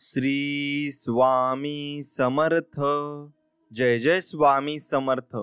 श्री स्वामी समर्थ. जय जय स्वामी समर्थ.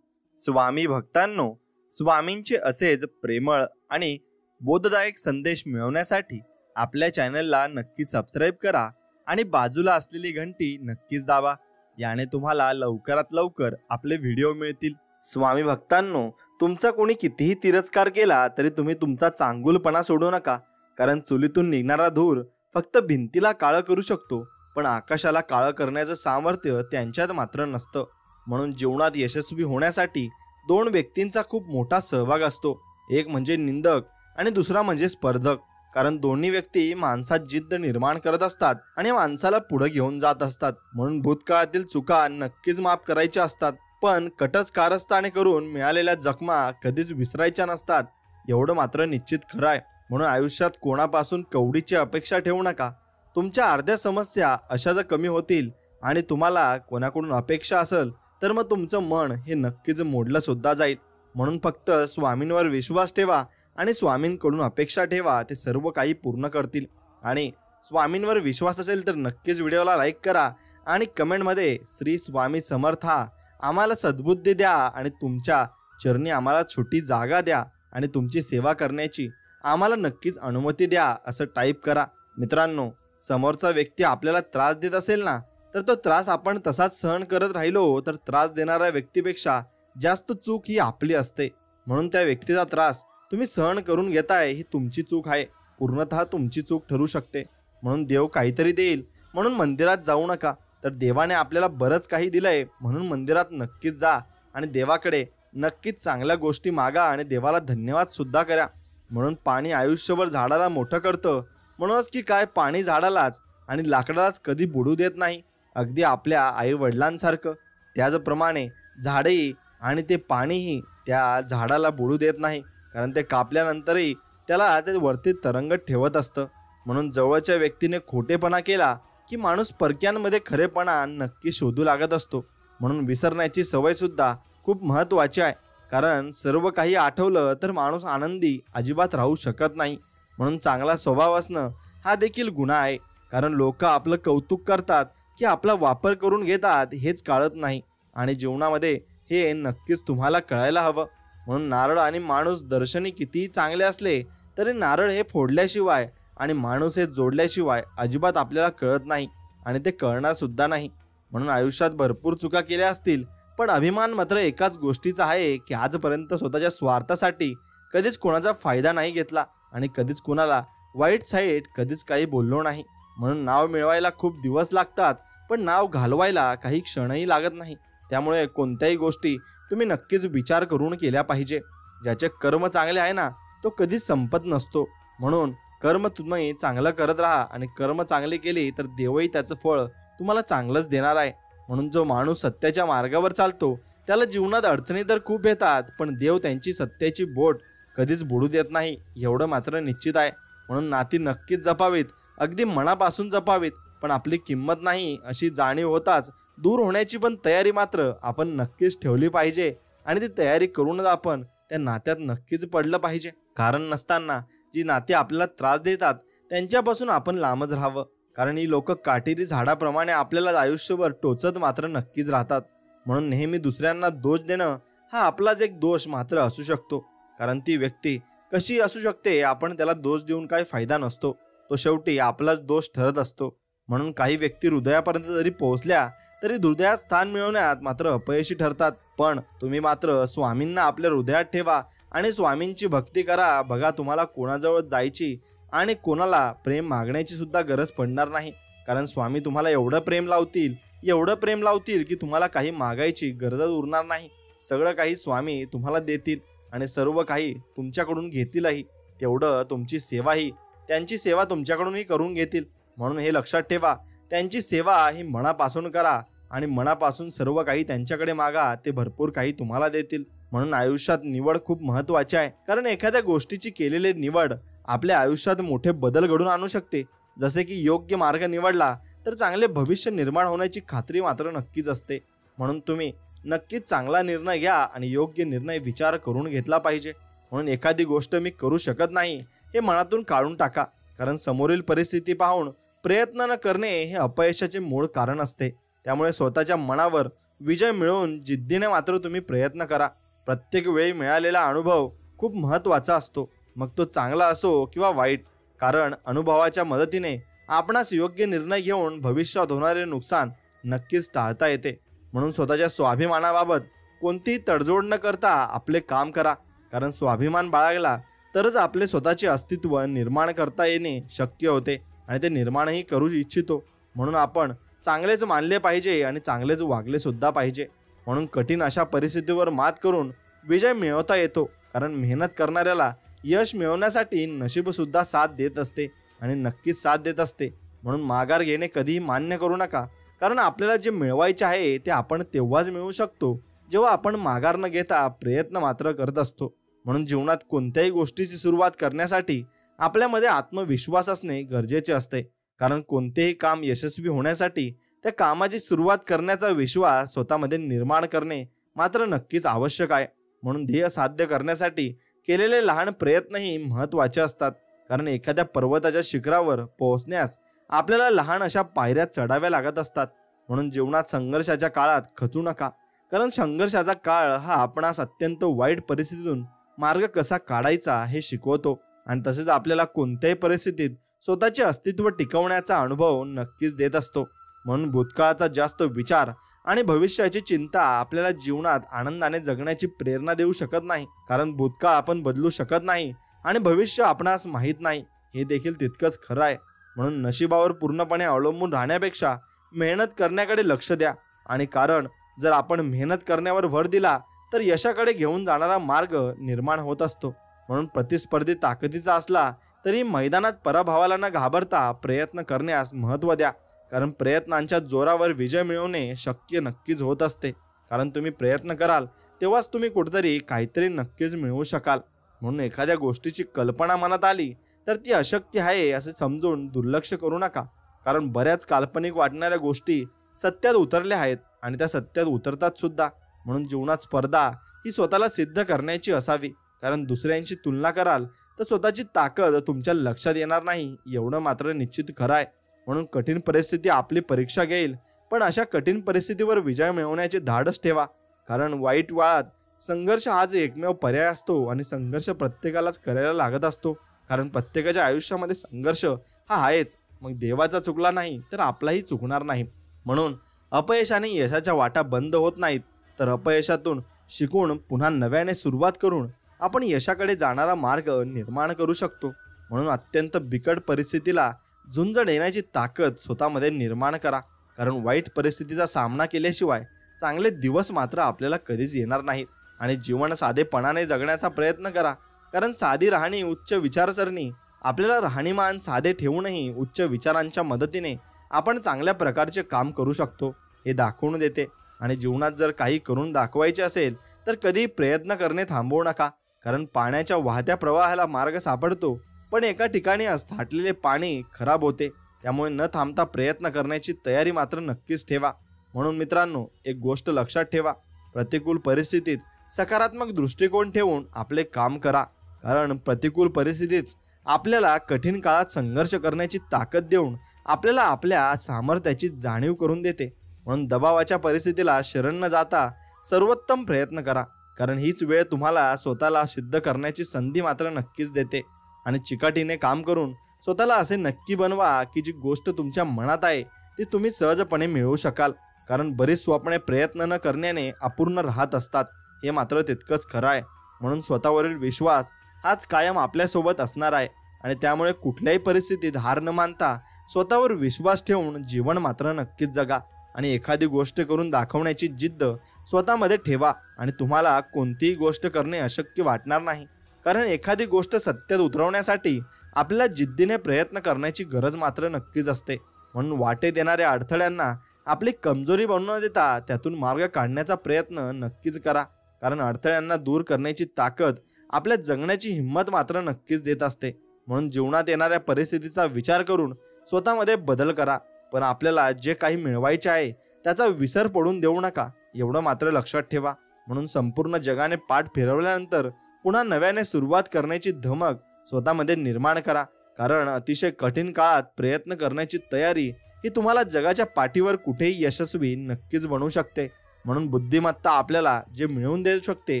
स्वामी भक्तांनो, स्वामींचे असेच प्रेमळ आणि बोधदायक संदेश मिळवण्यासाठी आपल्या चॅनलला नक्की सबस्क्राईब करा आणि बाजूला असलेली घंटी नक्कीच दाबा. याने तुम्हाला लवकरात लवकर आपले व्हिडिओ मिळतील. स्वामी भक्तांनो, तुमचा कोणी कितीही तिरस्कार केला तरी तुम्ही तुमचा चांगुलपणा सोडू नका. कारण चुलीतून निघणारा धूर फक्त भिंतीला काळं करू शकतो, पण आकाशाला काळं करण्याचं सामर्थ्य त्यांच्यात मात्र नसतं. म्हणून जीवनात यशस्वी होण्यासाठी दोन व्यक्तींचा खूप मोठा सहभाग असतो. एक म्हणजे निंदक आणि दुसरा म्हणजे स्पर्धक. कारण दोन्ही व्यक्ती माणसात जिद्द निर्माण करत असतात आणि माणसाला पुढे घेऊन जात असतात. म्हणून भूतकाळातील चुका नक्कीच माफ करायच्या असतात, पण कटच कारस्थाने करून मिळालेल्या जखमा कधीच विसरायच्या नसतात. एवढं मात्र निश्चित खरं आहे. म्हणून आयुष्यात कोणापासून कवडीची अपेक्षा ठेवू नका. तुमच्या अर्ध्या समस्या अशा जर कमी होतील आणि तुम्हाला कोणाकडून अपेक्षा असेल तर मग तुमचं मन हे नक्कीच मोडलं सुद्धा जाईल. म्हणून फक्त स्वामींवर विश्वास ठेवा आणि स्वामींकडून अपेक्षा ठेवा, ते सर्व काही पूर्ण करतील. आणि स्वामींवर विश्वास असेल तर नक्कीच व्हिडिओला लाईक करा आणि कमेंटमध्ये श्री स्वामी समर्था आम्हाला सद्बुद्धी द्या आणि तुमच्या चरणी आम्हाला छोटी जागा द्या आणि तुमची सेवा करण्याची आम्हाला नक्कीच अनुमती द्या असं टाईप करा. मित्रांनो, समोरचा व्यक्ती आपल्याला त्रास देत असेल ना, तर तो त्रास आपण तसाच सहन करत राहिलो तर त्रास देणाऱ्या व्यक्तीपेक्षा जास्त चूक ही आपली असते. म्हणून त्या व्यक्तीचा त्रास तुम्ही सहन करून घेताय ही तुमची चूक आहे, पूर्णतः तुमची चूक ठरू शकते. म्हणून देव काहीतरी देईल म्हणून मंदिरात जाऊ नका, तर देवाने आपल्याला बरंच काही दिलंय म्हणून मंदिरात नक्कीच जा आणि देवाकडे नक्कीच चांगल्या गोष्टी मागा आणि देवाला धन्यवाद सुद्धा करा. म्हणून पाणी आयुष्यभर झाडाला मोठं करतं. म्हणूनच की काय, पाणी झाडालाच आणि लाकडालाच कधी बुडू देत नाही, अगदी आपल्या आई वडिलांसारखं. त्याचप्रमाणे झाडेही आणि ते पाणीही त्या झाडाला बुडू देत नाही, कारण ते कापल्यानंतरही त्याला ते वरती तरंगत ठेवत असतं. म्हणून जवळच्या व्यक्तीने खोटेपणा केला की माणूस परक्यांमध्ये खरेपणा नक्की शोधू लागत असतो. म्हणून विसरण्याची सवय सुद्धा खूप महत्त्वाची आहे, कारण सर्व काही आठवलं तर माणूस आनंदी अजिबात राहू शकत नाही. म्हणून चांगला स्वभाव असणं हा देखील गुन्हा आहे, कारण लोक आपलं कौतुक करतात की आपला वापर करून घेतात हेच कळत नाही. आणि जीवनामध्ये हे नक्कीच तुम्हाला कळायला हवं. म्हणून नारळ आणि माणूस दर्शनी कितीही चांगले असले तरी नारळ हे फोडल्याशिवाय आणि माणूस हे जोडल्याशिवाय अजिबात आपल्याला कळत नाही आणि ते कळणार सुद्धा नाही. म्हणून आयुष्यात भरपूर चुका केल्या असतील, पण अभिमान मात्र एकाच गोष्टीचा आहे की आजपर्यंत स्वतःच्या स्वार्थासाठी कधीच कोणाचा फायदा नाही घेतला आणि कधीच कोणाला वाईट साईड कधीच काही बोललो नाही. म्हणून नाव मिळवायला खूप दिवस लागतात, पण नाव घालवायला काही क्षणही लागत नाही. त्यामुळे कोणत्याही गोष्टी तुम्ही नक्कीच विचार करून केल्या पाहिजे. ज्याचे कर्म चांगले आहे ना, तो कधीच संपत नसतो. म्हणून कर्म तुम्ही चांगलं करत राहा आणि कर्म चांगले केले तर देवही त्याचं फळ तुम्हाला चांगलंच देणार आहे. म्हणून जो माणूस सत्याच्या मार्गावर चालतो त्याला जीवनात अडचणी तर खूप येतात, पण देव त्यांची सत्याची बोट कधीच बुडू देत नाही, एवढं मात्र निश्चित आहे. म्हणून नाती नक्कीच जपावीत, अगदी मनापासून जपावीत, पण आपली किंमत नाही अशी जाणीव होताच दूर होण्याची पण तयारी मात्र आपण नक्कीच ठेवली पाहिजे. आणि ती तयारी करूनच आपण त्या नात्यात नक्कीच पडलं पाहिजे. कारण नसताना जी नाती आपल्याला त्रास देतात त्यांच्यापासून आपण लांबच राहावं, कारण ही लोक काटेरी झाडाप्रमाणे आपल्याला आयुष्यभर टोचत मात्र नक्कीच राहतात. म्हणून नेहमी दुसऱ्यांना दोष देणं हा आपलाच एक दोष मात्र असू शकतो, कारण ती व्यक्ती कशी असू शकते आपण त्याला दोष देऊन काही फायदा नसतो, तो शेवटी आपलाच दोष ठरत असतो. म्हणून काही व्यक्ती हृदयापर्यंत जरी पोहोचल्या तरी हृदयात स्थान मिळवण्यात मात्र अपयशी ठरतात. पण तुम्ही मात्र स्वामींना आपल्या हृदयात ठेवा आणि स्वामींची भक्ती करा. बघा, तुम्हाला कोणाजवळ जायची आणि कोणाला प्रेम मागण्याची सुद्धा गरज पडणार नाही, कारण स्वामी तुम्हाला एवढं प्रेम लावतील की तुम्हाला काही मागायची गरजच उरणार नाही. सगळं काही स्वामी तुम्हाला देतील आणि सर्व काही तुमच्याकडून घेतीलही. तेवढं तुमची सेवाही त्यांची सेवा तुमच्याकडूनही करून घेतील. म्हणून हे लक्षात ठेवा, त्यांची सेवा ही मनापासून करा आणि मनापासून सर्व काही त्यांच्याकडे मागा, ते भरपूर काही तुम्हाला देतील. म्हणून आयुष्यात निवड खूप महत्त्वाची आहे, कारण एखाद्या गोष्टीची केलेली निवड आपल्या आयुष्यात मोठे बदल घडून आणू शकते. जसे की योग्य मार्ग निवडला तर चांगले भविष्य निर्माण होण्याची खात्री मात्र नक्कीच असते. म्हणून तुम्ही नक्कीच चांगला निर्णय घ्या आणि योग्य निर्णय विचार करून घेतला पाहिजे. म्हणून एखादी गोष्ट मी करू शकत नाही हे मनातून काढून टाका, कारण समोरील परिस्थिती पाहून प्रयत्न न करणे हे अपयशाचे मूळ कारण असते. त्यामुळे स्वतःच्या मनावर विजय मिळवून जिद्दीने मात्र तुम्ही प्रयत्न करा. प्रत्येक वेळी मिळालेला अनुभव खूप महत्त्वाचा असतो, मग तो चांगला असो किंवा वाईट. कारण अनुभवाच्या मदतीने आपणास योग्य निर्णय घेऊन भविष्यात होणारे नुकसान नक्कीच टाळता येते. म्हणून स्वतःच्या स्वाभिमानाबाबत कोणतीही तडजोड न करता आपले काम करा. कारण स्वाभिमान बाळगला तरच आपले स्वतःचे अस्तित्व निर्माण करता येणे शक्य होते आणि ते निर्माणही करू इच्छितो. म्हणून आपण चांगलेच मानले पाहिजे आणि चांगलेच वागले सुद्धा पाहिजे. म्हणून कठीण अशा परिस्थितीवर मात करून विजय मिळवता येतो. कारण मेहनत करणाऱ्याला यश मिळवण्यासाठी नशीब सुद्धा साथ देत असते आणि नक्कीच साथ देत असते. म्हणून माघार घेणे कधीही मान्य करू नका. कारण आपल्याला जे मिळवायचे आहे ते आपण तेव्हाच मिळवू शकतो जेव्हा आपण माघार न घेता प्रयत्न मात्र करत असतो. म्हणून जीवनात कोणत्याही गोष्टीची सुरुवात करण्यासाठी आपल्यामध्ये आत्मविश्वास असणे गरजेचे असते. कारण कोणतेही काम यशस्वी होण्यासाठी त्या कामाची सुरुवात करण्याचा विश्वास स्वतःमध्ये निर्माण करणे मात्र नक्कीच आवश्यक आहे. म्हणून ध्येय साध्य करण्यासाठी केलेले लहान प्रयत्नही महत्त्वाचे असतात. कारण एखाद्या पर्वताच्या शिखरावर पोहोचण्यास आपल्याला लहान अशा पायऱ्या चढाव्या लागत असतात. म्हणून जीवनात संघर्षाच्या काळात खचू नका. कारण संघर्षाचा काळ हा आपणास अत्यंत वाईट परिस्थितीतून मार्ग कसा काढायचा हे शिकवतो आणि तसेच आपल्याला कोणत्याही परिस्थितीत स्वतःचे अस्तित्व टिकवण्याचा अनुभव नक्कीच देत असतो. म्हणून भूतकाळाचा जास्त विचार आणि भविष्याची चिंता आपल्याला जीवनात आनंदाने जगण्याची प्रेरणा देऊ शकत नाही. कारण भूतकाळ आपण बदलू शकत नाही आणि भविष्य आपणास माहीत नाही, हे देखील तितकंच खरं आहे. म्हणून नशिबावर पूर्णपणे अवलंबून राहण्यापेक्षा मेहनत करण्याकडे लक्ष द्या. आणि कारण जर आपण मेहनत करण्यावर भर दिला तर यशाकडे घेऊन जाणारा मार्ग निर्माण होत असतो. म्हणून प्रतिस्पर्धी ताकदीचा असला तरी मैदानात पराभवाला न घाबरता प्रयत्न करण्यास महत्त्व द्या. कारण प्रयत्नांच्या जोरावर विजय मिळवणे शक्य नक्कीच होत असते. कारण तुम्ही प्रयत्न कराल तेव्हाच तुम्ही कुठेतरी काहीतरी नक्कीच मिळवू शकाल. म्हणून एखाद्या गोष्टीची कल्पना मनात आली तर ती अशक्य आहे असे समजून दुर्लक्ष करू नका. कारण बऱ्याच काल्पनिक वाटणाऱ्या गोष्टी सत्यात उतरल्या आहेत आणि त्या सत्यात उतरतात सुद्धा. म्हणून जीवनात स्पर्धा ही स्वतःला सिद्ध करण्याची असावी. कारण दुसऱ्यांशी तुलना कराल तर स्वतःची ताकद तुमच्या लक्षात येणार नाही, एवढं मात्र निश्चित खरं आहे. म्हणून कठीण परिस्थिती आपली परीक्षा घेईल, पण अशा कठीण परिस्थितीवर विजय मिळवण्याचे धाडस ठेवा. कारण वाईट काळात संघर्ष हाच एकमेव पर्याय असतो आणि संघर्ष प्रत्येकालाच करायला लागत असतो. कारण प्रत्येकाच्या आयुष्यामध्ये संघर्ष हा आहेच. मग देवाचा चुकला नाही तर आपलाही चुकणार नाही. म्हणून अपयशाने यशाच्या वाटा बंद होत नाहीत, तर अपयशातून शिकून पुन्हा नव्याने सुरुवात करून आपण यशाकडे जाणारा मार्ग निर्माण करू शकतो. म्हणून अत्यंत बिकट परिस्थितीला झुंज देण्याची ताकद स्वतःमध्ये निर्माण करा. कारण वाईट परिस्थितीचा सामना केल्याशिवाय चांगले दिवस मात्र आपल्याला कधीच येणार नाहीत. आणि जीवन साधेपणाने जगण्याचा प्रयत्न करा. कारण साधी राहणी उच्च विचारसरणी आपल्याला राहणीमान साधे ठेवूनही उच्च विचारांच्या मदतीने आपण चांगल्या प्रकारचे काम करू शकतो हे दाखवून देते. आणि जीवनात जर काही करून दाखवायचे असेल तर कधी प्रयत्न करणे थांबवू नका. कारण पाण्याच्या वाहत्या प्रवाहाला मार्ग सापडतो, पण एका ठिकाणी साठलेले पाणी खराब होते. त्यामुळे न थांबता प्रयत्न करण्याची तयारी मात्र नक्कीच ठेवा. म्हणून मित्रांनो, एक गोष्ट लक्षात ठेवा, प्रतिकूल परिस्थितीत सकारात्मक दृष्टिकोन ठेवून आपले काम करा. कारण प्रतिकूल परिस्थितीच आपल्याला कठीण काळात संघर्ष करण्याची ताकद देऊन आपल्याला आपल्या सामर्थ्याची जाणीव करून देते. म्हणून दबावाच्या परिस्थितीला शरण न जाता सर्वोत्तम प्रयत्न करा. कारण हीच वेळ तुम्हाला स्वतःला सिद्ध करण्याची संधी मात्र नक्कीच देते. आणि चिकाटीने काम करून स्वतःला असे नक्की बनवा की जी गोष्ट तुमच्या मनात आहे ती तुम्ही सहजपणे मिळवू शकाल. कारण बरीच स्वप्ने प्रयत्न न करण्याने अपूर्ण राहत असतात, हे मात्र तितकंच खरं आहे. म्हणून स्वतःवरील विश्वास हाच कायम आपल्यासोबत असणार आहे. आणि त्यामुळे कुठल्याही परिस्थितीत हार न मानता स्वतःवर विश्वास ठेवून जीवन मात्र नक्कीच जगा. आणि एखादी गोष्ट करून दाखवण्याची जिद्द स्वतःमध्ये ठेवा. आणि तुम्हाला कोणतीही गोष्ट करणे अशक्य वाटणार नाही. कारण एखादी गोष्ट सत्यात उतरवण्यासाठी आपल्याला जिद्दीने प्रयत्न करण्याची गरज मात्र नक्कीच असते. म्हणून वाटेत येणाऱ्या अडथळ्यांना आपली कमजोरी बनवू न देता त्यातून मार्ग काढण्याचा प्रयत्न नक्कीच करा. कारण अडथळ्यांना दूर करण्याची ताकद आपल्या जगण्याची हिंमत मात्र नक्कीच देत असते. म्हणून जीवनात येणाऱ्या परिस्थितीचा विचार करून स्वतःमध्ये बदल करा. पण आपल्याला जे काही मिळवायचे आहे त्याचा विसर पडून देऊ नका, एवढं मात्र लक्षात ठेवा. म्हणून संपूर्ण जगाने पाठ फिरवल्यानंतर पुन्हा नव्याने सुरुवात करण्याची धमक स्वतःमध्ये निर्माण करा. कारण अतिशय कठीण काळात प्रयत्न करण्याची तयारी ही तुम्हाला जगाच्या पाठीवर कुठेही यशस्वी नक्कीच बनवू शकते. म्हणून बुद्धिमत्ता आपल्याला जे मिळवून देऊ शकते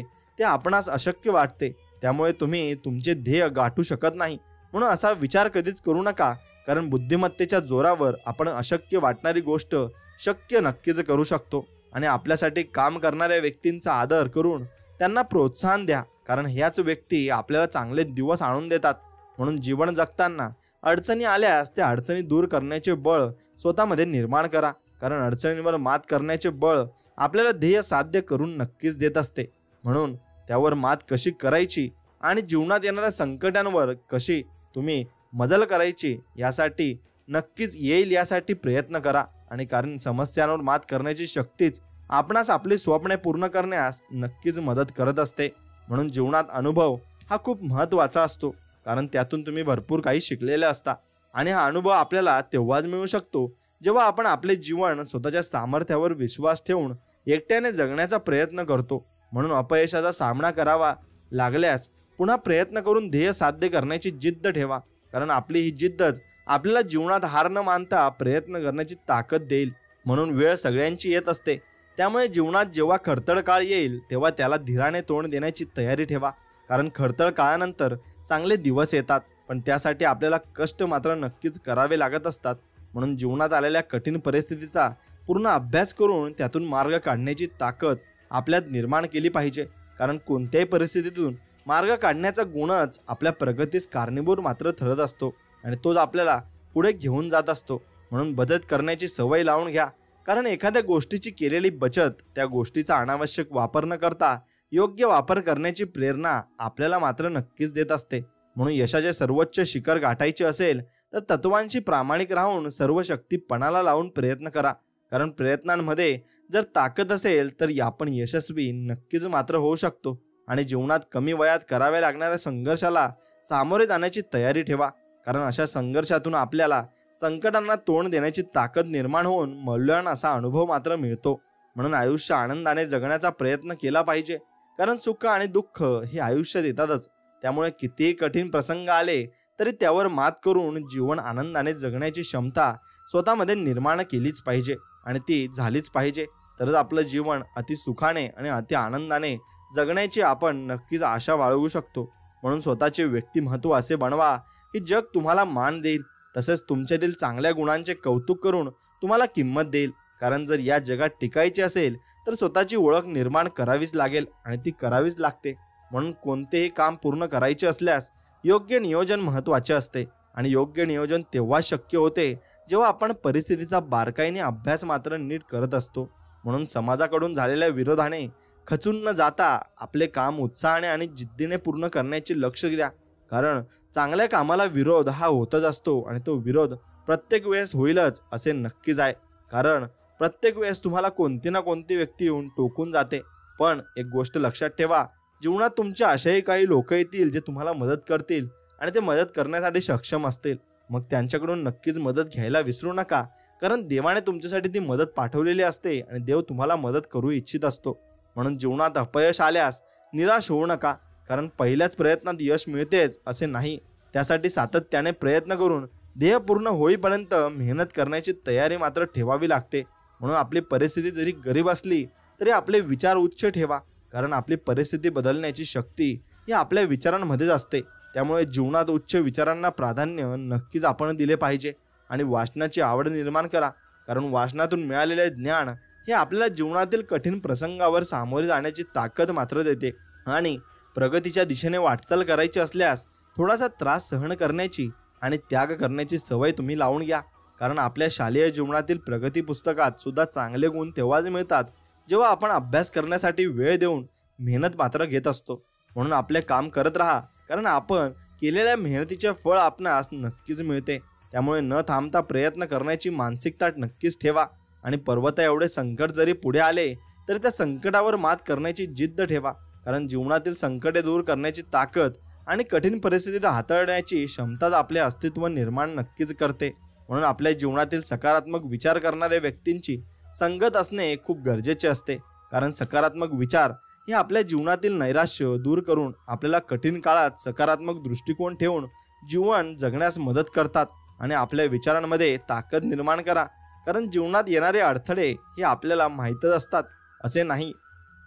ते आपणास अशक्य वाटते, त्यामुळे तुम्ही तुमचे ध्येय गाठू शकत नाही. म्हणून असा विचार कधीच करू नका, कारण बुद्धिमत्तेच्या जोरावर आपण अशक्य वाटणारी गोष्ट शक्य नक्कीच करू शकतो. आणि आपल्यासाठी काम करणाऱ्या व्यक्तींचा आदर करून त्यांना प्रोत्साहन द्या, कारण ह्याच व्यक्ती आपल्याला चांगले दिवस आणून देतात. म्हणून जीवन जगताना अडचणी आल्यास त्या अडचणी दूर करण्याचे बळ स्वतःमध्ये निर्माण करा, कारण अडचणींवर मात करण्याचे बळ आपल्याला ध्येय साध्य करून नक्कीच देत असते. म्हणून त्यावर मात कशी करायची आणि जीवनात येणाऱ्या संकटांवर कशी तुम्ही मजल करायची यासाठी नक्कीच येईल यासाठी प्रयत्न करा. आणि कारण समस्यांवर मात करण्याची शक्तीच आपणास आपली स्वप्ने पूर्ण करण्यास नक्कीच मदत करत असते. म्हणून जीवनात अनुभव हा खूप महत्त्वाचा असतो, कारण त्यातून तुम्ही भरपूर काही शिकलेले असता. आणि हा अनुभव आपल्याला तेव्हाच मिळू शकतो जेव्हा आपण आपले जीवन स्वतःच्या सामर्थ्यावर विश्वास ठेवून एकट्याने जगण्याचा प्रयत्न करतो. म्हणून अपयशाचा सामना करावा लागल्यास पुन्हा प्रयत्न करून ध्येय साध्य करण्याची जिद्द ठेवा, कारण आपली ही जिद्दच आपल्याला जीवनात हार न मानता प्रयत्न करण्याची ताकद देईल. म्हणून वेळ सगळ्यांची येत असते, त्यामुळे जीवनात जेव्हा खडतर काळ येईल तेव्हा त्याला धीराने तोंड देण्याची तयारी ठेवा, कारण खडतर काळानंतर चांगले दिवस येतात, पण त्यासाठी आपल्याला कष्ट मात्र नक्कीच करावे लागत असतात. म्हणून जीवनात आलेल्या कठीण परिस्थितीचा पूर्ण अभ्यास करून त्यातून मार्ग काढण्याची ताकद आपल्यात निर्माण केली पाहिजे, कारण कोणत्याही परिस्थितीतून मार्ग काढण्याचा गुणच आपल्या प्रगतीस कारणीभूत मात्र ठरत असतो आणि तोच आपल्याला पुढे घेऊन जात असतो. म्हणून बचत करण्याची सवय लावून घ्या, कारण एखाद्या गोष्टीची केलेली बचत त्या गोष्टीचा अनावश्यक वापर न करता योग्य वापर करण्याची प्रेरणा आपल्याला मात्र नक्कीच देत असते. म्हणून यशाचे सर्वोच्च शिखर गाठायचे असेल तर तत्वांशी प्रामाणिक राहून सर्व शक्ती पणाला लावून प्रयत्न करा, कारण प्रयत्नांमध्ये जर ताकद असेल तर आपण यशस्वी नक्कीच मात्र होऊ शकतो. आणि जीवनात कमी वयात कराव्या लागणाऱ्या संघर्षाला सामोरे जाण्याची तयारी ठेवा, कारण अशा संघर्षातून आपल्याला संकटांना तोंड देण्याची ताकद निर्माण होऊन मौल्यवान असा अनुभव मात्र मिळतो. म्हणून आयुष्य आनंदाने जगण्याचा प्रयत्न केला पाहिजे, कारण सुख आणि दुःख हे आयुष्यात येतातच. त्यामुळे कितीही कठीण प्रसंग आले तरी त्यावर मात करून जीवन आनंदाने जगण्याची क्षमता स्वतःमध्ये निर्माण केलीच पाहिजे आणि ती झालीच पाहिजे. तरच आपलं जीवन अति सुखाने आणि अति आनंदाने जगण्याची आपण नक्कीच आशा बाळगू शकतो. म्हणून स्वतःचे व्यक्तिमत्व असे बनवा की जग तुम्हाला मान देईल, तसेच तुमच्यातील चांगल्या गुणांचे कौतुक करून तुम्हाला किंमत देईल. कारण जर या जगात टिकायचे असेल तर स्वतःची ओळख निर्माण करावीच लागेल आणि ती करावीच लागते. म्हणून कोणतेही काम पूर्ण करायचे असल्यास योग्य नियोजन महत्त्वाचे असते आणि योग्य नियोजन तेव्हा शक्य होते जेव्हा आपण परिस्थितीचा बारकाईने अभ्यास मात्र नीट करत असतो. म्हणून समाजाकडून झालेल्या विरोधाने खचून न जाता आपले काम उत्साहाने आणि जिद्दीने पूर्ण करण्याचे लक्ष द्या, कारण चांगल्या कामाला विरोध हा होतच असतो आणि तो विरोध प्रत्येक वेळेस होईलच असे नक्कीच आहे. कारण प्रत्येक वेळेस तुम्हाला कोणती ना कोणती व्यक्ती येऊन टोकून जाते. पण एक गोष्ट लक्षात ठेवा, जीवनात तुमच्या अशाही काही लोक येतील जे तुम्हाला मदत करतील आणि ते मदत करण्यासाठी सक्षम असतील. मग त्यांच्याकडून नक्कीच मदत घ्यायला विसरू नका, कारण देवाने तुमच्यासाठी ती मदत पाठवलेली असते आणि देव तुम्हाला मदत करू इच्छित असतो. म्हणून जीवनात अपयश आल्यास निराश होऊ नका, कारण पहिल्याच प्रयत्नात यश मिळतेच असे नाही. त्यासाठी सातत्याने प्रयत्न करून ध्येय पूर्ण होईपर्यंत मेहनत करण्याची तयारी मात्र ठेवावी लागते. म्हणून आपली परिस्थिती जरी गरीब असली तरी आपले विचार उच्च ठेवा, कारण आपली परिस्थिती बदलण्याची शक्ती ही आपल्या विचारांमध्येच असते. त्यामुळे जीवनात उच्च विचारांना प्राधान्य नक्कीच आपण दिले पाहिजे आणि वाचनाची आवड निर्माण करा, कारण वाचनातून मिळालेले ज्ञान हे आपल्याला जीवनातील कठीण प्रसंगावर सामोरे जाण्याची ताकद मात्र देते. आणि प्रगतीच्या दिशेने वाटचाल करायची असल्यास थोडासा त्रास सहन करण्याची आणि त्याग करण्याची सवय तुम्ही लावून घ्या, कारण आपल्या शालेय जीवनातील प्रगती पुस्तकात सुद्धा चांगले गुण तेव्हाच मिळतात जेव्हा आपण अभ्यास करण्यासाठी वेळ देऊन मेहनत मात्र घेत असतो. म्हणून आपले काम करत राहा, कारण आपण केलेल्या मेहनतीचे फळ आपणास नक्कीच मिळते. त्यामुळे न थांबता प्रयत्न करण्याची मानसिकता नक्कीच ठेवा आणि पर्वता एवढे संकट जरी पुढे आले तरी त्या संकटावर मात करण्याची जिद्द ठेवा, कारण जीवनातील संकटे दूर करण्याची ताकद आणि कठीण परिस्थितीत हाताळण्याची क्षमताच आपले अस्तित्व निर्माण नक्कीच करते. म्हणून आपल्या जीवनातील सकारात्मक विचार करणाऱ्या व्यक्तींची संगत असणे खूप गरजेचे असते, कारण सकारात्मक विचार हे आपल्या जीवनातील नैराश्य दूर करून आपल्याला कठीण काळात सकारात्मक दृष्टिकोन ठेवून जीवन जगण्यास मदत करतात आणि आपल्या विचारांमध्ये ताकद निर्माण करा, कारण जीवनात येणारे अडथळे हे आपल्याला माहीतच असतात असे नाही.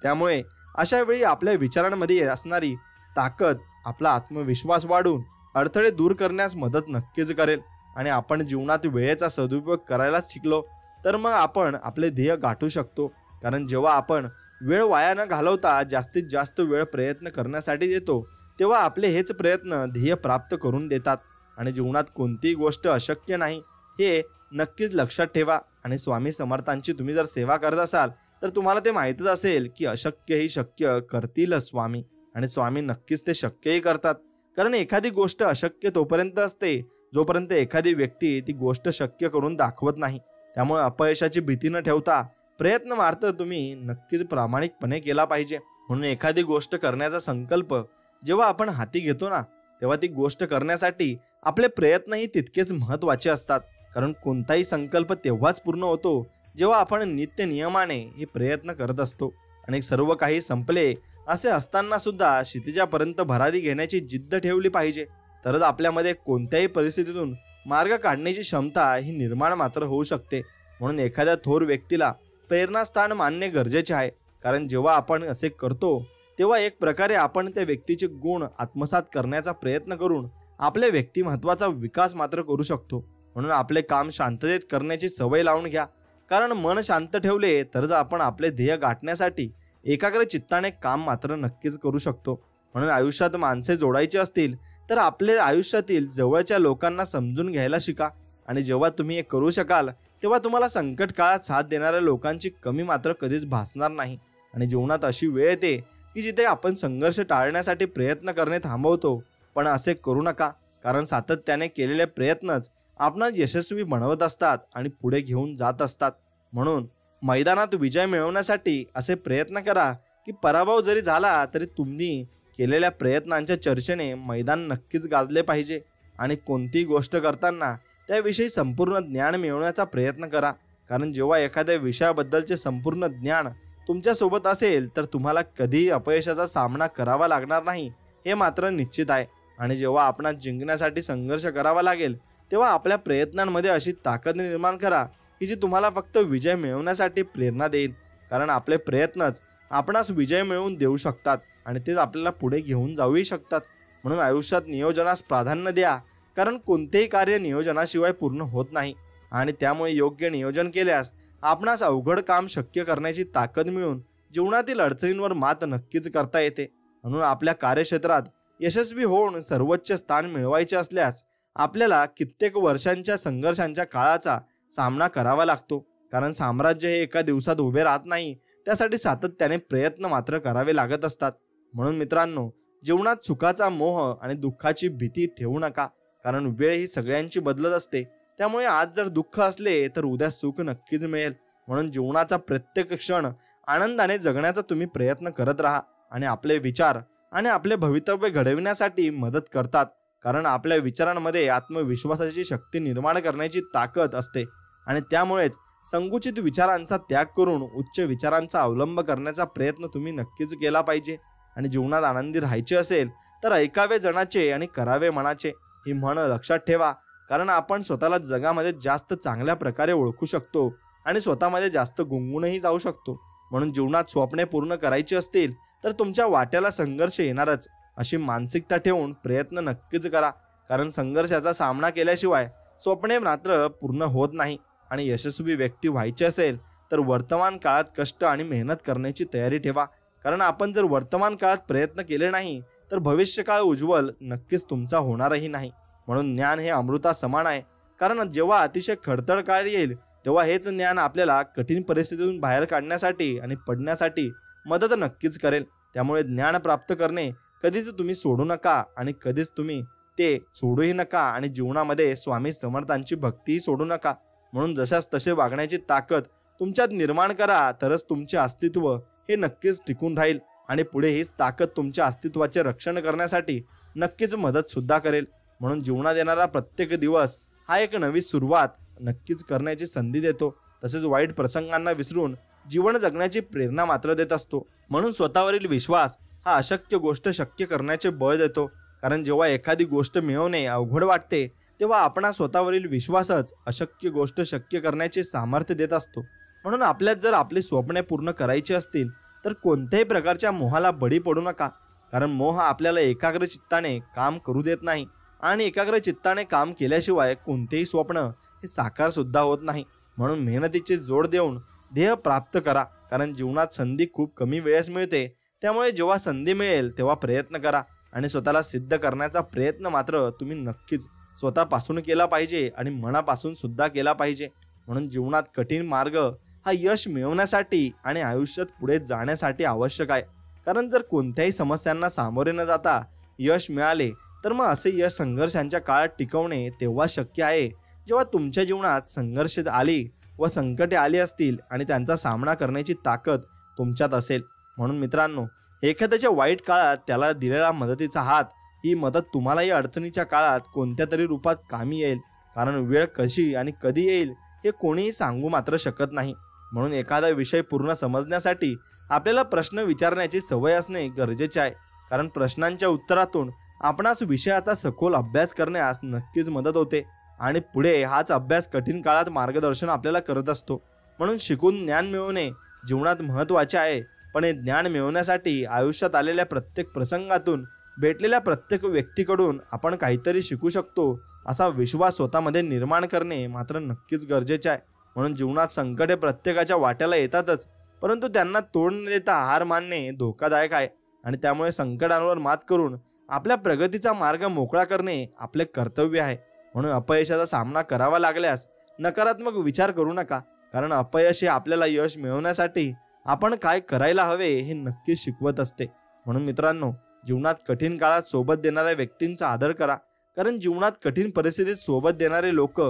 त्यामुळे अशा वेळी आपल्या विचारांमध्ये असणारी ताकद आपला आत्मविश्वास वाढून अडथळे दूर करण्यास मदत नक्कीच करेल. आणि आपण जीवनात वेळेचा सदुपयोग करायलाच शिकलो तर मग आपण आपले ध्येय गाठू शकतो. कारण जेव्हा आपण वेळ वाया न घालवता जास्तीत जास्त वेळ प्रयत्न करण्यासाठी देतो, तेव्हा आपले हेच प्रयत्न ध्येय प्राप्त करून देतात. आणि जीवनात कोणतीही गोष्ट अशक्य नाही हे नक्कीच लक्षात ठेवा. आणि स्वामी समर्थांची तुम्ही जर सेवा करत असाल तर तुम्हाला ते माहीतच असेल की अशक्यही शक्य करतील स्वामी. आणि स्वामी नक्कीच ते शक्यही करतात. कारण एखादी गोष्ट अशक्य तोपर्यंत असते जोपर्यंत एखादी व्यक्ती ती गोष्ट शक्य करून दाखवत नाही. त्यामुळे अपयशाची भीती न ठेवता प्रयत्न मात्र तुम्ही नक्कीच प्रामाणिकपणे केला पाहिजे. म्हणून एखादी गोष्ट करण्याचा संकल्प जेव्हा आपण हाती घेतो ना, तेव्हा ती गोष्ट करण्यासाठी आपले प्रयत्नही तितकेच महत्त्वाचे असतात. कारण कोणताही संकल्प तेव्हाच पूर्ण होतो जेव्हा आपण नित्य नियमाने हे प्रयत्न करत असतो. आणि सर्व काही संपले असे असताना सुद्धा क्षितिजापर्यंत भरारी घेण्याची जिद्द ठेवली पाहिजे, तरच आपल्यामध्ये कोणत्याही परिस्थितीतून मार्ग काढण्याची क्षमता ही निर्माण मात्र होऊ शकते. म्हणून एखाद्या थोर व्यक्तीला प्रेरणास्थान मानणे गरजेचे आहे. कारण जेव्हा आपण असे करतो तेव्हा एक प्रकारे आपण त्या व्यक्तीचे गुण आत्मसात करण्याचा प्रयत्न करून आपल्या व्यक्तिमत्वाचा विकास मात्र करू शकतो. म्हणून आपले काम शांततेत करण्याची सवय लावून घ्या. कारण मन शांत ठेवले तरच आपण आपले ध्येय गाठण्यासाठी एकाग्र चित्ताने काम मात्र नक्कीच करू शकतो. म्हणून आयुष्यात माणसे जोडायची असतील तर आपल्या आयुष्यातील जवळच्या लोकांना समजून घ्यायला शिका. आणि जेव्हा तुम्ही हे करू शकाल तेव्हा तुम्हाला संकट काळात साथ देणाऱ्या लोकांची कमी मात्र कधीच भासणार नाही. आणि जीवनात अशी वेळ येते की जिथे आपण संघर्ष टाळण्यासाठी प्रयत्न करणे थांबवतो, पण असे करू नका. कारण सातत्याने केलेले प्रयत्नच आपणास यशस्वी बनवत असतात आणि पुढे घेऊन जात असतात. म्हणून मैदानात विजय मिळवण्यासाठी असे प्रयत्न करा की पराभव जरी झाला तरी तुम्ही केलेल्या प्रयत्नांच्या चर्चेने मैदान नक्कीच गाजले पाहिजे. आणि कोणतीही गोष्ट करताना त्याविषयी संपूर्ण ज्ञान मिळवण्याचा प्रयत्न करा. कारण जेव्हा एखाद्या विषयाबद्दलचे संपूर्ण ज्ञान तुमच्यासोबत असेल तर तुम्हाला कधीही अपयशाचा सामना करावा लागणार नाही हे मात्र निश्चित आहे. आणि जेव्हा आपणास जिंकण्यासाठी संघर्ष करावा लागेल तेव्हा आपल्या प्रयत्नांमध्ये अशी ताकद निर्माण करा की जी तुम्हाला फक्त विजय मिळवण्यासाठी प्रेरणा देईल. कारण आपले प्रयत्नच आपणास विजय मिळवून देऊ शकतात आणि तेच आपल्याला पुढे घेऊन जाऊही शकतात. म्हणून आयुष्यात नियोजनास प्राधान्य द्या. कारण कोणतेही कार्य नियोजनाशिवाय पूर्ण होत नाही. आणि त्यामुळे योग्य नियोजन केल्यास आपणास अवघड काम शक्य करण्याची ताकद मिळून जीवनातील अडचणींवर मात नक्कीच करता येते. म्हणून आपल्या कार्यक्षेत्रात यशस्वी होऊन सर्वोच्च स्थान मिळवायचे असल्यास आपल्याला कित्येक वर्षांच्या संघर्षांच्या काळाचा सामना करावा लागतो. कारण साम्राज्य हे एका दिवसात उभे राहत नाही, त्यासाठी सातत्याने प्रयत्न मात्र करावे लागत असतात. म्हणून मित्रांनो, जीवनात सुखाचा मोह आणि दुःखाची भीती ठेवू नका. कारण वेळ ही सगळ्यांची बदलत असते. त्यामुळे आज जर दुःख असले तर उद्या सुख नक्कीच मिळेल. म्हणून जीवनाचा प्रत्येक क्षण आनंदाने जगण्याचा तुम्ही प्रयत्न करत राहा. आणि आपले विचार आणि आपले भवितव्य घडविण्यासाठी मदत करतात. कारण आपल्या विचारांमध्ये आत्मविश्वासाची शक्ती निर्माण करण्याची ताकद असते. आणि त्यामुळेच संकुचित विचारांचा त्याग करून उच्च विचारांचा अवलंब करण्याचा प्रयत्न तुम्ही नक्कीच केला पाहिजे. आणि जीवनात आनंदी राहायचे असेल तर ऐकावे जनाचे आणि करावे मनाचे ही म्हण लक्षात ठेवा. कारण आपण स्वतःला जगामध्ये जास्त चांगल्या प्रकारे ओळखू शकतो आणि स्वतःमध्ये जास्त गुंगूनही जाऊ शकतो. म्हणून जीवनात स्वप्ने पूर्ण करायची असतील तर तुमच्या वाट्याला संघर्ष येणारच अशी मानसिकता ठेवून प्रयत्न नक्कीच करा. कारण संघर्षाचा सामना केल्याशिवाय स्वप्ने मात्र पूर्ण होत नाही. आणि यशस्वी व्यक्ती व्हायचे असेल तर वर्तमान काळात कष्ट आणि मेहनत करण्याची तयारी ठेवा. कारण आपण जर वर्तमान काळात प्रयत्न केले नाही तर भविष्यकाळ उज्ज्वल नक्कीच तुमचा होणारही नाही. म्हणून ज्ञान हे अमृता समान आहे. कारण जेव्हा अतिशय खडतर काळ येईल तेव्हा हेच ज्ञान आपल्याला कठीण परिस्थितीतून बाहेर काढण्यासाठी आणि पडण्यासाठी मदत नक्कीच करेल. त्यामुळे ज्ञान प्राप्त करणे कधीच तुम्ही सोडू नका आणि कधीच तुम्ही ते सोडूही नका. आणि जीवनामध्ये स्वामी समर्थांची भक्तीही सोडू नका. म्हणून जशास तसे वागण्याची ताकद तुमच्यात निर्माण करा, तरच तुमचे अस्तित्व हे नक्कीच टिकून राहील. आणि पुढे हीच ताकद तुमच्या अस्तित्वाचे रक्षण करण्यासाठी नक्कीच मदत सुद्धा करेल. म्हणून जीवनात येणारा प्रत्येक दिवस हा एक नवी सुरुवात नक्कीच करण्याची संधी देतो. तसेच वाईट प्रसंगांना विसरून जीवन जगण्याची प्रेरणा मात्र देत असतो. म्हणून स्वतःवरील विश्वास हा अशक्य गोष्ट शक्य करण्याचे बळ देतो. कारण जेव्हा एखादी गोष्ट मिळवणे अवघड वाटते तेव्हा आपणा स्वतःवरील विश्वासच अशक्य गोष्ट शक्य करण्याचे सामर्थ्य देत असतो. म्हणून आपल्यात जर आपली स्वप्ने पूर्ण करायची असतील तर कोणत्याही प्रकारच्या मोहाला बळी पडू नका. कारण मोह आपल्याला एकाग्र चित्ताने काम करू देत नाही आणि एकाग्र चित्ताने काम केल्याशिवाय कोणतेही स्वप्न हे साकार सुद्धा होत नाही. म्हणून मेहनतीचे जोड देऊन ध्येय प्राप्त करा. कारण जीवनात संधी खूप कमी वेळेस मिळते, त्यामुळे जेव्हा संधी मिळेल तेव्हा प्रयत्न करा आणि स्वतःला सिद्ध करण्याचा प्रयत्न मात्र तुम्ही नक्कीच स्वतःपासून केला पाहिजे आणि मनापासून सुद्धा केला पाहिजे. म्हणून जीवनात कठीण मार्ग हा यश मिळवण्यासाठी आणि आयुष्यात पुढे जाण्यासाठी आवश्यक आहे. कारण जर कोणत्याही समस्यांना सामोरे न जाता यश मिळाले तर मग असे यश संघर्षांच्या काळात टिकवणे तेव्हा शक्य आहे जेव्हा तुमच्या जीवनात संघर्ष आली व संकटे आली असतील आणि त्यांचा सामना करण्याची ताकद तुमच्यात असेल. म्हणून मित्रांनो, एखाद्याच्या वाईट काळात त्याला दिलेला मदतीचा हात, ही मदत तुम्हालाही अडचणीच्या काळात कोणत्या तरी रूपात कामी येईल. कारण वेळ कशी आणि कधी येईल हे कोणीही सांगू मात्र शकत नाही. म्हणून एखादा विषय पूर्ण समजण्यासाठी आपल्याला प्रश्न विचारण्याची सवय असणे गरजेचे आहे. कारण प्रश्नांच्या उत्तरातून आपणास विषयाचा सखोल अभ्यास करण्यास नक्कीच मदत होते आणि पुढे हाच अभ्यास कठीण काळात मार्गदर्शन आपल्याला करत असतो. म्हणून शिकून ज्ञान मिळवणे जीवनात महत्त्वाचे आहे, पण हे ज्ञान मिळवण्यासाठी आयुष्यात आलेल्या प्रत्येक प्रसंगातून, भेटलेल्या प्रत्येक व्यक्तीकडून आपण काहीतरी शिकू शकतो असा विश्वास स्वतःमध्ये निर्माण करणे मात्र नक्कीच गरजेचे आहे. म्हणून जीवनात संकटे प्रत्येकाच्या वाट्याला येतातच, परंतु त्यांना तोड न देता हार मानणे धोकादायक आहे आणि त्यामुळे संकटांवर मात करून आपल्या प्रगतीचा मार्ग मोकळा करणे आपले कर्तव्य आहे. म्हणून अपयशाचा सामना करावा लागल्यास नकारात्मक विचार करू नका. कारण अपयश हे आपल्याला यश मिळवण्यासाठी आपण काय करायला हवे हे नक्कीच शिकवत असते. म्हणून मित्रांनो, जीवनात कठीण काळात सोबत देणाऱ्या व्यक्तींचा आदर करा. कारण जीवनात कठीण परिस्थितीत सोबत देणारे लोक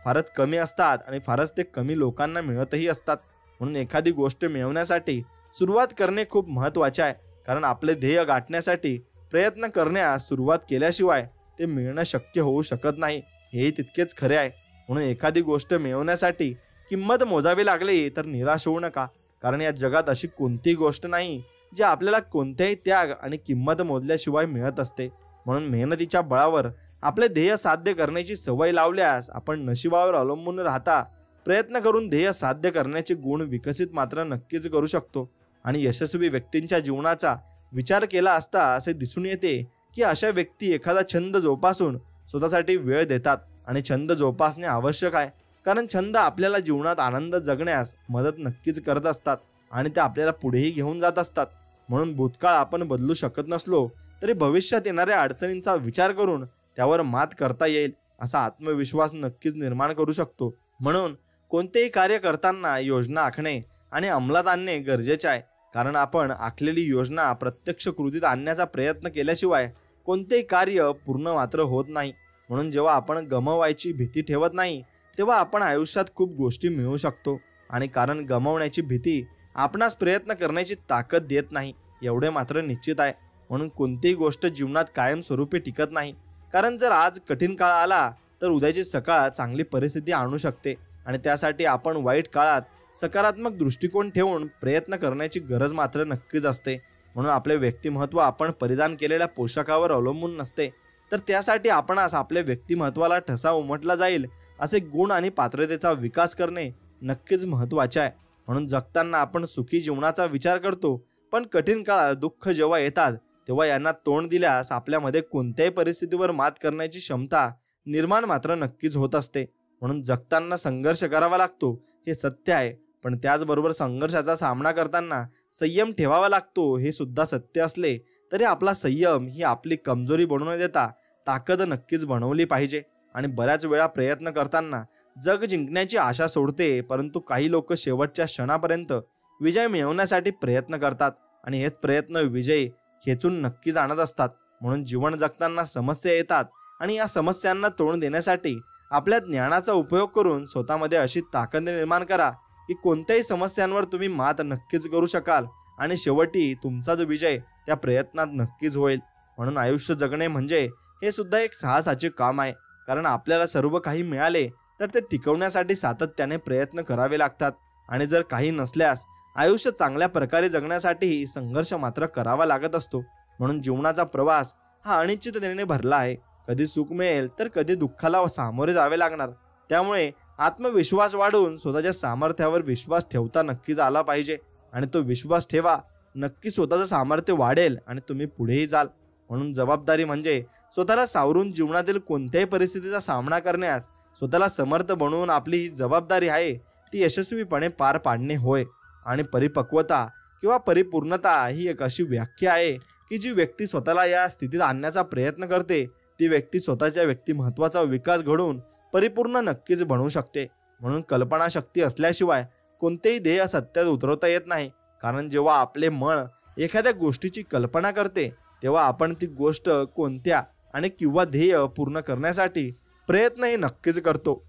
फारच कमी असतात आणि फारच ते कमी लोकांना मिळतही असतात. म्हणून एखादी गोष्ट मिळवण्यासाठी सुरुवात करणे खूप महत्त्वाचे आहे. कारण आपले ध्येय गाठण्यासाठी प्रयत्न करण्यास सुरुवात केल्याशिवाय ते मिळणं शक्य होऊ शकत नाही, हेही तितकेच खरे आहे. म्हणून एखादी गोष्ट मिळवण्यासाठी किंमत मोजावी लागली तर निराश होऊ नका. कारण या जगात अशी कोणतीही गोष्ट नाही जी आपल्याला कोणत्याही त्याग आणि किंमत मोजल्याशिवाय मिळत असते. म्हणून मेहनतीच्या बळावर आपले ध्येय साध्य करण्याची सवय लावल्यास आपण नशिबावर अवलंबून राहता प्रयत्न करून ध्येय साध्य करण्याचे गुण विकसित मात्र नक्कीच करू शकतो. आणि यशस्वी व्यक्तींच्या जीवनाचा विचार केला असता असे दिसून येते की अशा व्यक्ती एखादा छंद जोपासून स्वतःसाठी वेळ देतात. आणि छंद जोपासणे आवश्यक आहे, कारण छंद आपल्याला जीवनात आनंद जगण्यास मदत नक्कीच करत असतात आणि ते आपल्याला पुढेही घेऊन जात असतात. म्हणून भूतकाळ आपण बदलू शकत नसलो तरी भविष्यात येणाऱ्या अडचणींचा विचार करून त्यावर मात करता येईल असा आत्मविश्वास नक्कीच निर्माण करू शकतो. म्हणून कोणतेही कार्य करताना योजना आखणे आणि अंमलात आणणे गरजेचे आहे. कारण आपण आखलेली योजना प्रत्यक्ष कृतीत आणण्याचा प्रयत्न केल्याशिवाय कोणतेही कार्य पूर्ण मात्र होत नाही. म्हणून जेव्हा आपण गमवायची भीती ठेवत नाही तेव्हा आपण आयुष्यात खूप गोष्टी मिळवू शकतो. आणि कारण गमावण्याची भीती आपणास प्रयत्न करण्याची ताकद देत नाही, एवढे मात्र निश्चित आहे. म्हणून कोणतीही गोष्ट जीवनात कायमस्वरूपी टिकत नाही. कारण जर आज कठीण काळ आला तर उद्याची सकाळ चांगली परिस्थिती आणू शकते. आणि त्यासाठी आपण वाईट काळात सकारात्मक दृष्टिकोन ठेवून प्रयत्न करण्याची गरज मात्र नक्कीच असते. म्हणून आपले व्यक्तिमत्व आपण परिधान केलेल्या पोशाखावर अवलंबून नसते, तर त्यासाठी आपणास आपल्या व्यक्तिमत्वाला ठसा उमटला जाईल असे गुण आणि पात्रतेचा विकास करणे नक्कीच महत्त्वाचे आहे. म्हणून जगताना आपण सुखी जीवनाचा विचार करतो, पण कठीण काळात दुःख जेव्हा येतात तेव्हा यांना तोंड दिल्यास आपल्यामध्ये कोणत्याही परिस्थितीवर मात करण्याची क्षमता निर्माण मात्र नक्कीच होत असते. म्हणून जगताना संघर्ष करावा लागतो हे सत्य आहे, पण त्याचबरोबर संघर्षाचा सामना करताना संयम ठेवावा लागतो हे सुद्धा सत्य असले तरी आपला संयम ही आपली कमजोरी बनवू न देता ताकद नक्कीच बनवली पाहिजे. आणि बऱ्याच वेळा प्रयत्न करताना जग जिंकण्याची आशा सोडते, परंतु काही लोक शेवटच्या क्षणापर्यंत विजय मिळवण्यासाठी प्रयत्न करतात आणि हेच प्रयत्न विजय खेचून नक्कीच आणत असतात. म्हणून जीवन जगताना समस्या येतात आणि या समस्यांना तोंड देण्यासाठी आपल्या ज्ञानाचा उपयोग करून स्वतःमध्ये अशी ताकद निर्माण करा की कोणत्याही समस्यांवर तुम्ही मात नक्कीच करू शकाल आणि शेवटी तुमचा जो विजय त्या प्रयत्नात नक्कीच होईल. म्हणून आयुष्य जगणे म्हणजे हे सुद्धा एक साहसाचे काम आहे. कारण आपल्याला सर्व काही मिळाले तर ते टिकवण्यासाठी सातत्याने प्रयत्न करावे लागतात आणि जर काही नसल्यास आयुष्य चांगल्या प्रकारे जगण्यासाठी संघर्ष मात्र करावा लागत असतो. म्हणून जीवनाचा प्रवास हा अनिश्चिततेने भरला आहे. कधी सुख मिळेल तर कधी दुःखाला सामोरे जावे लागणार. त्यामुळे आत्मविश्वास वाढवून स्वतःच्या सामर्थ्यावर विश्वास ठेवता नक्कीच आला पाहिजे. आणि तो विश्वास ठेवा, नक्की स्वतःचं सामर्थ्य वाढेल आणि तुम्ही पुढेही जाल. म्हणून जबाबदारी म्हणजे स्वतःला सावरून जीवनातील कोणत्याही परिस्थितीचा सामना करण्यास स्वतःला समर्थ बनवून आपली ही जबाबदारी आहे ती यशस्वीपणे पार पाडणे होय. आणि परिपक्वता किंवा परिपूर्णता ही एक अशी व्याख्या आहे की जी व्यक्ती स्वतःला या स्थितीत आणण्याचा प्रयत्न करते ती व्यक्ती स्वतःच्या व्यक्तिमत्वाचा विकास घडवून परिपूर्ण नक्कीच बनवू शकते. म्हणून कल्पनाशक्ती असल्याशिवाय कोणतेही ध्येय सत्यात उतरवता येत नाही. कारण जेव्हा आपले मन एखाद्या गोष्टीची कल्पना करते तेव्हा आपण ती गोष्ट कोणत्या आणि किंवा ध्येय पूर्ण करण्यासाठी प्रयत्नही नक्कीच करतो.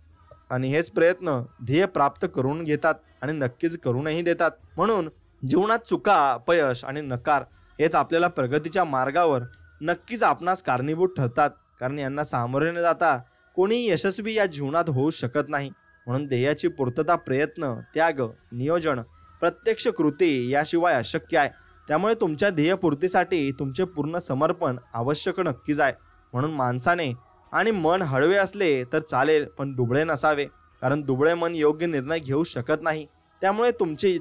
आणि हेच प्रयत्न ध्येय प्राप्त करून घेतात आणि नक्कीच करूनही देतात. म्हणून जीवनात चुका, अपयश आणि नकार हेच आपल्याला प्रगतीच्या मार्गावर नक्कीच आपणास कारणीभूत ठरतात. कारण यांना सामोरे न जाता कोणीही यशस्वी या जीवनात होऊ शकत नाही. म्हणून ध्येयाची पूर्तता प्रयत्न, त्याग, नियोजन, प्रत्यक्ष कृती याशिवाय अशक्य आहे. त्यामुळे तुमच्या ध्येयपूर्तीसाठी तुमचे पूर्ण समर्पण आवश्यक नक्कीच आहे. म्हणून माणसाने आणि मन हळवे असले तर चालेल पण दुबळे नसावे. कारण दुबळे मन योग्य निर्णय घेऊ शकत नाही. त्यामुळे तुमचे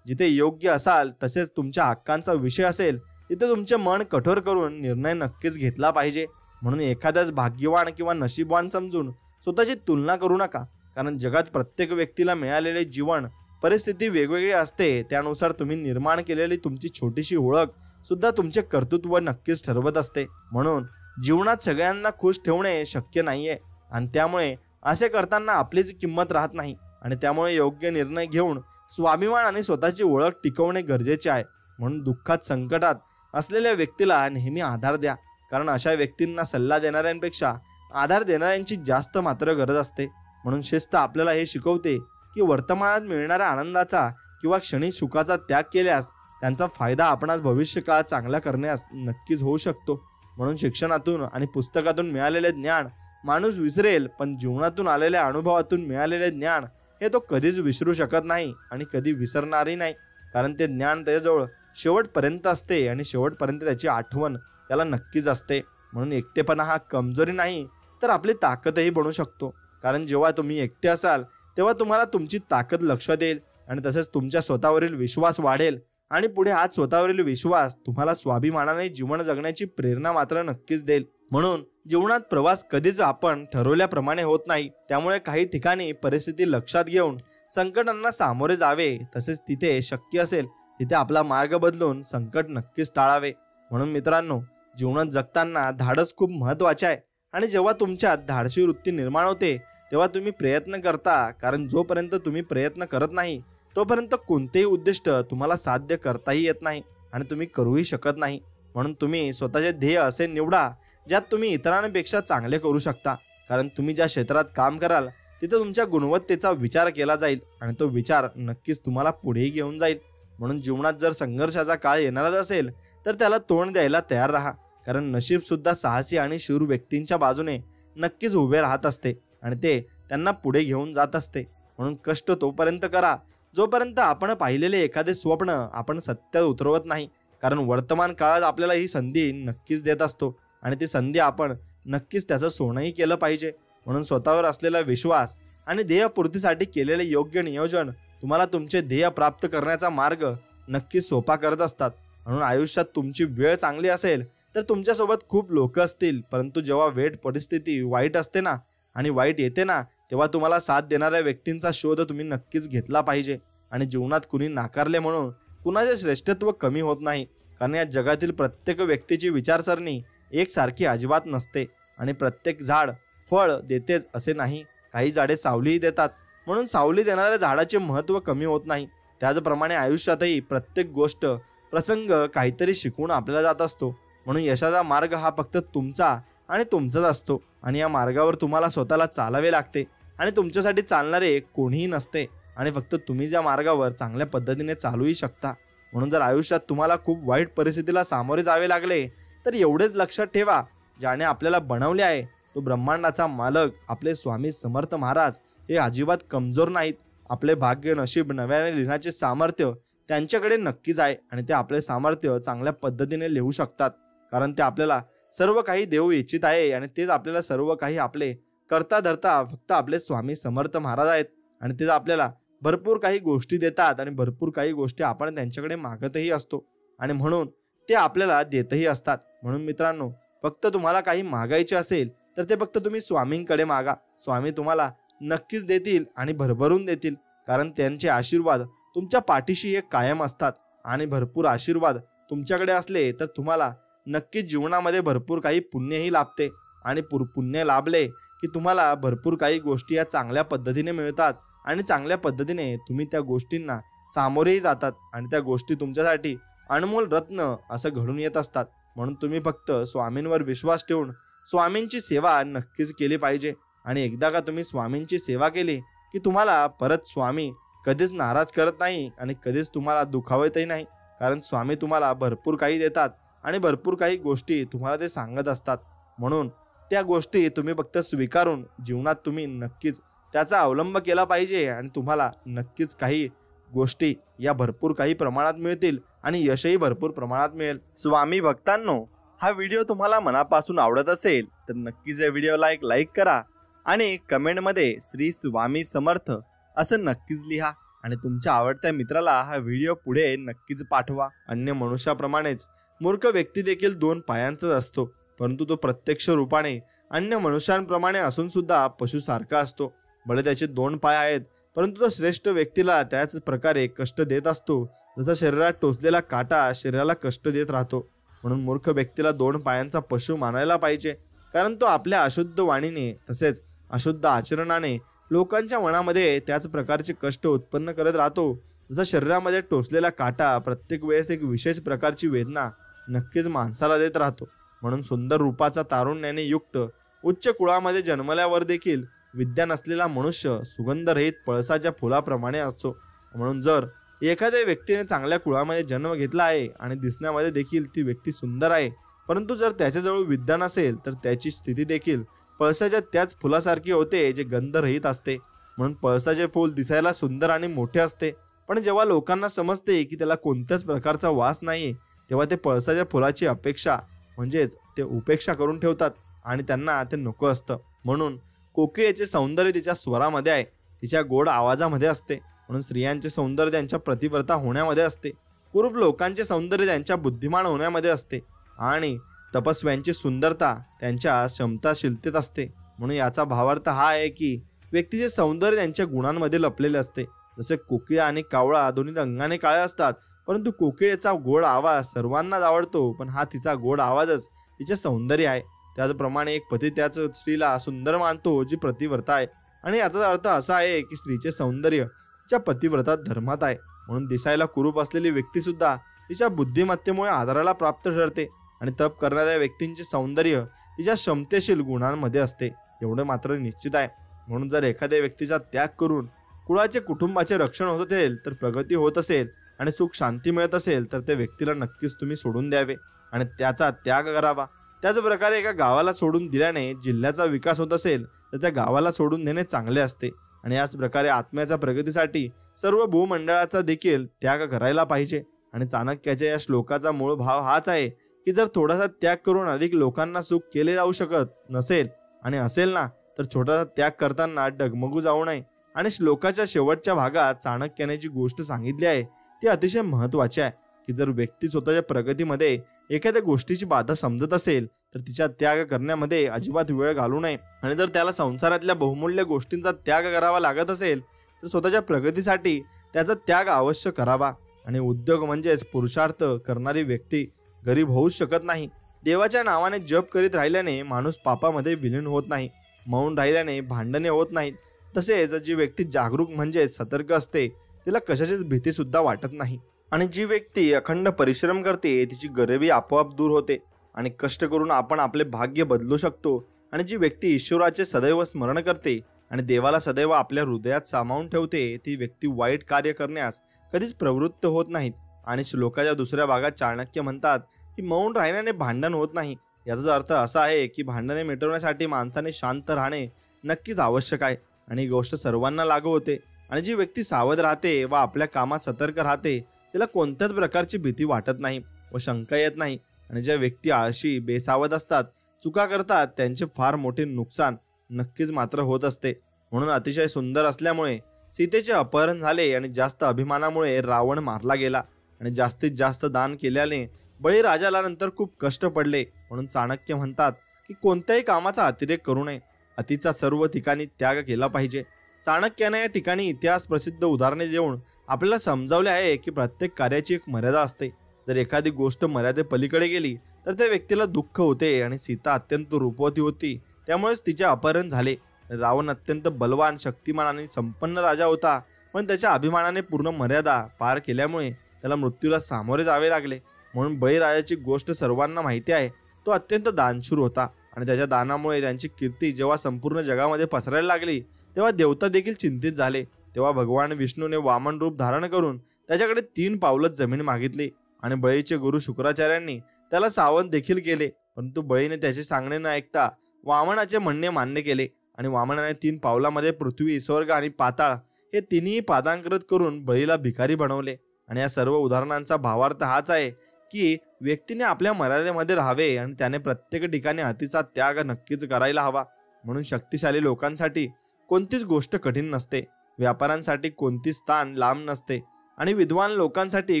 जिथे योग्य असाल तसेच तुमच्या हक्कांचा विषय असेल तिथे तुमचे मन कठोर करून निर्णय नक्कीच घेतला पाहिजे. म्हणून एखाद्याच भाग्यवान किंवा नशीबवान समजून स्वतःची तुलना करू नका. कारण जगात प्रत्येक व्यक्तीला मिळालेले जीवन परिस्थिती वेगवेगळी असते. त्यानुसार तुम्ही निर्माण केलेली तुमची छोटीशी ओळख सुद्धा तुमचे कर्तृत्व नक्कीच ठरवत असते. म्हणून जीवनात सगळ्यांना खुश ठेवणे शक्य नाहीये आणि त्यामुळे असे करताना आपलीच किंमत राहत नाही. आणि त्यामुळे योग्य निर्णय घेऊन स्वाभिमान आणि स्वतःची ओळख टिकवणे गरजेचे आहे. म्हणून दुःखात, संकटात असलेल्या व्यक्तीला नेहमी आधार द्या. कारण अशा व्यक्तींना सल्ला देणाऱ्यांपेक्षा आधार देणाऱ्यांची जास्त मात्र गरज असते. म्हणून शिस्त आपल्याला हे शिकवते की वर्तमानात मिळणाऱ्या आनंदाचा किंवा क्षणिक सुखाचा त्याग केल्यास त्यांचा फायदा आपणास भविष्यकाळात चांगला करण्यास नक्कीच होऊ शकतो. म्हणून शिक्षणातून आणि पुस्तकातून मिळालेले ज्ञान माणूस विसरेल पण जीवनातून आलेल्या अनुभवातून मिळालेले ज्ञान हे तो कधीच विसरू शकत नाही आणि कधी विसरणारही नाही. कारण ते ज्ञान त्याच्याजवळ शेवटपर्यंत असते आणि शेवटपर्यंत त्याची आठवण त्याला नक्कीच असते. म्हणून एकटेपणा हा कमजोरी नाही तर आपली ताकदही बनू शकतो. कारण जेव्हा तुम्ही एकटे असाल तेव्हा तुम्हाला तुमची ताकद लक्षात येईल आणि तसेच तुमच्या स्वतःवरील विश्वास वाढेल. आणि पुढे हाच स्वतःवरील विश्वास तुम्हाला स्वाभिमानाने जीवन जगण्याची प्रेरणा मात्र नक्कीच देईल. म्हणून जीवनात प्रवास कधीच आपण ठरवल्याप्रमाणे होत नाही. त्यामुळे काही ठिकाणी परिस्थिती लक्षात घेऊन संकटांना सामोरे जावे. तसेच तिथे शक्य असेल तिथे आपला मार्ग बदलून संकट नक्कीच टाळावे. म्हणून मित्रांनो, जीवनात जगताना धाडस खूप महत्त्वाचे आहे. आणि जेव्हा तुमच्यात धाडसी वृत्ती निर्माण होते तेव्हा तुम्ही प्रयत्न करता. कारण जोपर्यंत तुम्ही प्रयत्न करत नाही तोपर्यंत कोणतेही उद्दिष्ट तुम्हाला साध्य करताही येत नाही आणि तुम्ही करूही शकत नाही. म्हणून तुम्ही स्वतःचे ध्येय असे निवडा ज्यात तुम्ही इतरांपेक्षा चांगले करू शकता. कारण तुम्ही ज्या क्षेत्रात काम कराल तिथे तुमच्या गुणवत्तेचा विचार केला जाईल आणि तो विचार नक्कीच तुम्हाला पुढेही घेऊन जाईल. म्हणून जीवनात जर संघर्षाचा काळ येणारच असेल तर त्याला तोंड द्यायला तयार राहा. कारण नशीब सुद्धा साहसी आणि शूर व्यक्तींच्या बाजूने नक्कीच उभे राहत असते आणि ते त्यांना पुढे घेऊन जात असते. म्हणून कष्ट तोपर्यंत करा जोपर्यंत आपण पाहिलेले एखादे स्वप्न आपण सत्यात उतरवत नाही. कारण वर्तमान काळात आपल्याला ही संधी नक्कीच देत असतो आणि ती संधी आपण नक्कीच त्याचं सोनंही केलं पाहिजे. म्हणून स्वतःवर असलेला विश्वास आणि ध्येयपूर्तीसाठी केलेले योग्य नियोजन तुम्हाला तुमचे ध्येय प्राप्त करण्याचा मार्ग नक्कीच सोपा करत असतात. म्हणून आयुष्यात तुमची वेळ चांगली असेल तर तुमच्यासोबत खूप लोक असतील. परंतु जेव्हा परिस्थिती वाईट असते ना आणि वाईट येते ना तेव्हा तुम्हाला साथ देणाऱ्या व्यक्तींचा शोध तुम्ही नक्कीच घेतला पाहिजे. आणि जीवनात कुणी नाकारले म्हणून कुणाचे श्रेष्ठत्व कमी होत नाही. कारण या जगातील प्रत्येक व्यक्तीची विचारसरणी एकसारखी अजिबात नसते आणि प्रत्येक झाड फळ देतेच असे नाही. काही झाडे सावलीही देतात. म्हणून सावली देणाऱ्या झाडाचे महत्त्व कमी होत नाही. त्याचप्रमाणे आयुष्यातही प्रत्येक गोष्ट प्रसंग काहीतरी शिकवून आपल्याला जात असतो. म्हणून यशाचा मार्ग हा फक्त तुमचा आणि तुमचाच असतो आणि या मार्गावर तुम्हाला स्वतःला चालावे लागते आणि तुमच्यासाठी चालणारे कोणीही नसते आणि फक्त तुम्ही ज्या मार्गावर चांगल्या पद्धतीने चालूही शकता. म्हणून जर आयुष्यात तुम्हाला खूप वाईट परिस्थितीला सामोरे जावे लागले तर एवढेच लक्षात ठेवा, ज्याने आपल्याला बनवले आहे तो ब्रह्मांडाचा मालक आपले स्वामी समर्थ महाराज हे अजिबात कमजोर नाहीत. आपले भाग्य नशीब नव्याने लिहिण्याचे सामर्थ्य त्यांच्याकडे नक्कीच आहे आणि ते आपले सामर्थ्य चांगल्या पद्धतीने लिहू शकतात. कारण ते आपल्याला सर्व काही देऊ इच्छित आहे आणि तेच आपल्याला सर्व काही आपले करता धरता फक्त आपले स्वामी समर्थ महाराज आहेत. आणि तेच आपल्याला भरपूर काही गोष्टी देतात आणि भरपूर काही गोष्टी आपण त्यांच्याकडे मागतही असतो आणि म्हणून ते आपल्याला देतही असतात. म्हणून मित्रांनो, फक्त तुम्हाला काही मागायचे असेल तर ते फक्त तुम्ही स्वामींकडे मागा. स्वामी तुम्हाला नक्कीच देतील आणि भरभरून देतील, कारण त्यांचे आशीर्वाद तुमच्या पाठीशी एक कायम असतात. आणि भरपूर आशीर्वाद तुमच्याकडे असले तर तुम्हाला नक्कीच जीवनामध्ये भरपूर काही पुण्यही लाभते. आणि पुण्य लाभले की तुम्हाला भरपूर काही गोष्टी या चांगल्या पद्धतीने मिळतात आणि चांगल्या पद्धतीने तुम्ही त्या गोष्टींना सामोरेही जातात आणि त्या गोष्टी तुमच्यासाठी अनमोल रत्न असं घडून येत असतात. म्हणून तुम्ही फक्त स्वामींवर विश्वास ठेवून स्वामींची सेवा नक्कीच केली पाहिजे. आणि एकदा का तुम्ही स्वामींची सेवा केली की तुम्हाला परत स्वामी कधीच नाराज करत नाही आणि कधीच तुम्हाला दुखावतही नाही, कारण स्वामी तुम्हाला भरपूर काही देतात आणि भरपूर काही गोष्टी तुम्हाला ते सांगत असतात. म्हणून त्या गोष्टी तुम्ही फक्त स्वीकारून जीवनात तुम्ही नक्कीच त्याचा अवलंब केला पाहिजे आणि तुम्हाला नक्कीच काही गोष्टी या भरपूर काही प्रमाणात मिळतील आणि यशही भरपूर प्रमाणात मिळेल. स्वामी भक्तांनो, हा व्हिडिओ तुम्हाला मनापासून आवडत असेल तर नक्कीच या व्हिडिओला एक लाईक करा आणि कमेंटमध्ये श्री स्वामी समर्थ असं नक्कीच लिहा आणि तुमच्या आवडत्या मित्राला हा व्हिडिओ पुढे नक्कीच पाठवा. अन्य मनुष्याप्रमाणेच मूर्ख व्यक्ती देखील 2 पायांचाच असतो, परंतु तो प्रत्यक्ष रूपाने अन्य मनुष्यांप्रमाणे असून सुद्धा पशुसारखा असतो. भले त्याचे 2 पाय आहेत, परंतु तो श्रेष्ठ व्यक्तीला त्याच प्रकारे कष्ट देत असतो जसा शरीरात टोचलेला काटा शरीराला कष्ट देत राहतो. म्हणून मूर्ख व्यक्तीला 2 पायांचा पशु मानायला पाहिजे, कारण तो आपल्या अशुद्ध वाणीने तसेच अशुद्ध आचरणाने लोकांच्या मनामध्ये त्याच प्रकारचे कष्ट उत्पन्न करत राहतो. जसा शरीरामध्ये टोचलेला काटा प्रत्येक वेळेस एक विशेष प्रकारची वेदना नक्कीच माणसाला देत राहतो. म्हणून सुंदर रूपाचा तारुण्याने युक्त उच्च कुळामध्ये जन्मल्यावर देखील विद्या नसलेला मनुष्य सुगंधरहित पळसाच्या फुलाप्रमाणे असतो. म्हणून जर एखाद्या व्यक्तीने चांगल्या कुळामध्ये जन्म घेतला आहे आणि दिसण्यामध्ये देखील ती व्यक्ती सुंदर आहे, परंतु जर त्याच्याजवळ विद्या नसेल तर त्याची स्थिती देखील पळसाच्या त्याच फुलासारखी होते जे गंधरहित असते. म्हणून पळसाचे फूल दिसायला सुंदर आणि मोठे असते, पण जेव्हा लोकांना समजते की त्याला कोणत्याच प्रकारचा वास नाही, तेव्हा ते पळसाच्या फुलाची अपेक्षा म्हणजेच ते उपेक्षा करून ठेवतात आणि त्यांना ते नको असतं. म्हणून कोकिळेचे सौंदर्य तिच्या स्वरामध्ये आहे, तिच्या गोड आवाजामध्ये असते. म्हणून स्त्रियांचे सौंदर्य त्यांच्या प्रतिव्रता होण्यामध्ये असते, कुरूप लोकांचे सौंदर्य त्यांच्या बुद्धिमान होण्यामध्ये असते आणि तपस्व्यांची सुंदरता त्यांच्या क्षमताशीलतेत असते. म्हणून याचा भावार्थ हा आहे की व्यक्तीचे सौंदर्य त्यांच्या गुणांमध्ये लपलेले असते. जसे कोकिळा आणि कावळा दोन्ही रंगाने काळे असतात, परंतु कोकिळेचा गोड आवाज सर्वांनाच आवडतो, पण हा तिचा गोड आवाजच तिचे सौंदर्य आहे. त्याचप्रमाणे एक पती त्याच स्त्रीला सुंदर मानतो जी प्रतिव्रता आहे, आणि याचा अर्थ असा आहे की स्त्रीचे सौंदर्य तिच्या प्रतिव्रता धर्मात आहे. म्हणून दिसायला कुरूप असलेली व्यक्ती सुद्धा तिच्या बुद्धिमत्तेमुळे आदराला प्राप्त ठरते आणि तप करणाऱ्या व्यक्तींचे सौंदर्य तिच्या क्षमतेशील गुणांमध्ये असते, एवढं मात्र निश्चित आहे. म्हणून जर एखाद्या व्यक्तीचा त्याग करून कुळाचे कुटुंबाचे रक्षण होत असेल तर प्रगती होत असेल आणि सुख शांती मिळत असेल तर त्या व्यक्तीला नक्कीच तुम्ही सोडून द्यावे आणि त्याचा त्याग करावा. त्याच प्रकारे एका गावाला सोडून दिल्याने जिल्ह्याचा विकास होत असेल तर त्या गावाला सोडून देणे चांगले असते. आणि याच प्रकारे आत्म्याच्या प्रगतीसाठी सर्व भूमंडळाचा देखील त्याग करायला पाहिजे. आणि चाणक्याच्या या श्लोकाचा मूळ भाव हाच आहे की जर थोडासा त्याग करून अधिक लोकांना सुख केले जाऊ शकत नसेल आणि असेल ना, तर छोटासा त्याग करताना डगमगू जाऊ नये. आणि श्लोकाच्या शेवटच्या भागात चाणक्याने जी गोष्ट सांगितली आहे ती अतिशय महत्त्वाची आहे की जर व्यक्ती स्वतःच्या प्रगतीमध्ये एखाद्या गोष्टीची बाधा समजत असेल तर तिचा त्याग करण्यामध्ये अजिबात वेळ घालू नये. आणि जर त्याला संसारातल्या बहुमूल्य गोष्टींचा त्याग करावा लागत असेल तर स्वतःच्या प्रगतीसाठी त्याचा त्याग अवश्य करावा. आणि उद्योग म्हणजेच पुरुषार्थ करणारी व्यक्ती गरीब होऊच शकत नाही. देवाच्या नावाने जप करीत राहिल्याने माणूस पापामध्ये विलीन होत नाही, मौन राहिल्याने भांडणे होत नाहीत. तसेच जी व्यक्ती जागरूक म्हणजे सतर्क असते तिला कशाचीच भीती सुद्धा वाटत नाही. आणि जी व्यक्ती अखंड परिश्रम करते तिची गरिबी आपोआप दूर होते आणि कष्ट करून आपण आपले भाग्य बदलू शकतो. आणि जी व्यक्ती ईश्वराचे सदैव स्मरण करते आणि देवाला सदैव आपल्या हृदयात सामावून ठेवते ती व्यक्ती वाईट कार्य करण्यास कधीच प्रवृत्त होत नाहीत. आणि श्लोकाच्या दुसऱ्या भागात चाणक्य म्हणतात की मौन राहण्याने भांडण होत नाही. याचा अर्थ असा आहे की भांडणे मिटवण्यासाठी माणसाने शांत राहणे नक्कीच आवश्यक आहे आणि ही गोष्ट सर्वांना लागू होते. आणि जी व्यक्ती सावध राहते व आपल्या कामात सतर्क राहते तिला कोणत्याच प्रकारची भीती वाटत नाही व शंका येत नाही. आणि ज्या व्यक्ती आळशी, बेसावध असतात, चुका करतात, त्यांचे फार मोठे नुकसान नक्कीच मात्र होत असते. म्हणून अतिशय सुंदर असल्यामुळे सीतेचे अपहरण झाले आणि जास्त अभिमानामुळे रावण मारला गेला आणि जास्तीत जास्त दान केल्याने बळीराजाला नंतर खूप कष्ट पडले. म्हणून चाणक्य म्हणतात की कोणत्याही कामाचा अतिरेक करू नये, अतिचा सर्व ठिकाणी त्याग केला पाहिजे. चाणक्याने या ठिकाणी इतिहास प्रसिद्ध उदाहरणे देऊन आपल्याला समजावले आहे की प्रत्येक कार्याची एक मर्यादा असते. जर एखादी गोष्ट मर्यादे पलीकडे गेली तर त्या व्यक्तीला दुःख होते आणि सीता अत्यंत रूपवती होती, त्यामुळेच तिचे अपहरण झाले. रावण अत्यंत बलवान, शक्तिमान आणि संपन्न राजा होता, पण त्याच्या अभिमानाने पूर्ण मर्यादा पार केल्यामुळे त्याला मृत्यूला सामोरे जावे लागले. म्हणून बळीराजाची गोष्ट सर्वांना माहिती आहे. तो अत्यंत दानशूर होता आणि त्याच्या दानामुळे त्यांची कीर्ती जेव्हा संपूर्ण जगामध्ये पसरायला लागली तेव्हा देवता देखील चिंतित झाले. तेव्हा भगवान विष्णूने वामन रूप धारण करून त्याच्याकडे 3 पावलं जमीन मागितली आणि बळीचे गुरु शुक्राचार्यांनी त्याला सावध देखील केले. परंतु बळीने त्याचे सांगणे न ऐकता वामनाचे म्हणणे मान्य केले आणि वामनाने 3 पावलामध्ये पृथ्वी, स्वर्ग आणि पाताळ हे तिन्ही पादांकृत करून बळीला भिकारी बनवले. आणि या सर्व उदाहरणांचा भावार्थ हाच आहे की व्यक्तीने आपल्या मर्यादेमध्ये राहावे आणि त्याने प्रत्येक ठिकाणी अतिचा त्याग नक्कीच करायला हवा. म्हणून शक्तिशाली लोकांसाठी कोणतीच गोष्ट कठीण नसते, व्यापाऱ्यांसाठी कोणतीच स्थान लांब नसते आणि विद्वान लोकांसाठी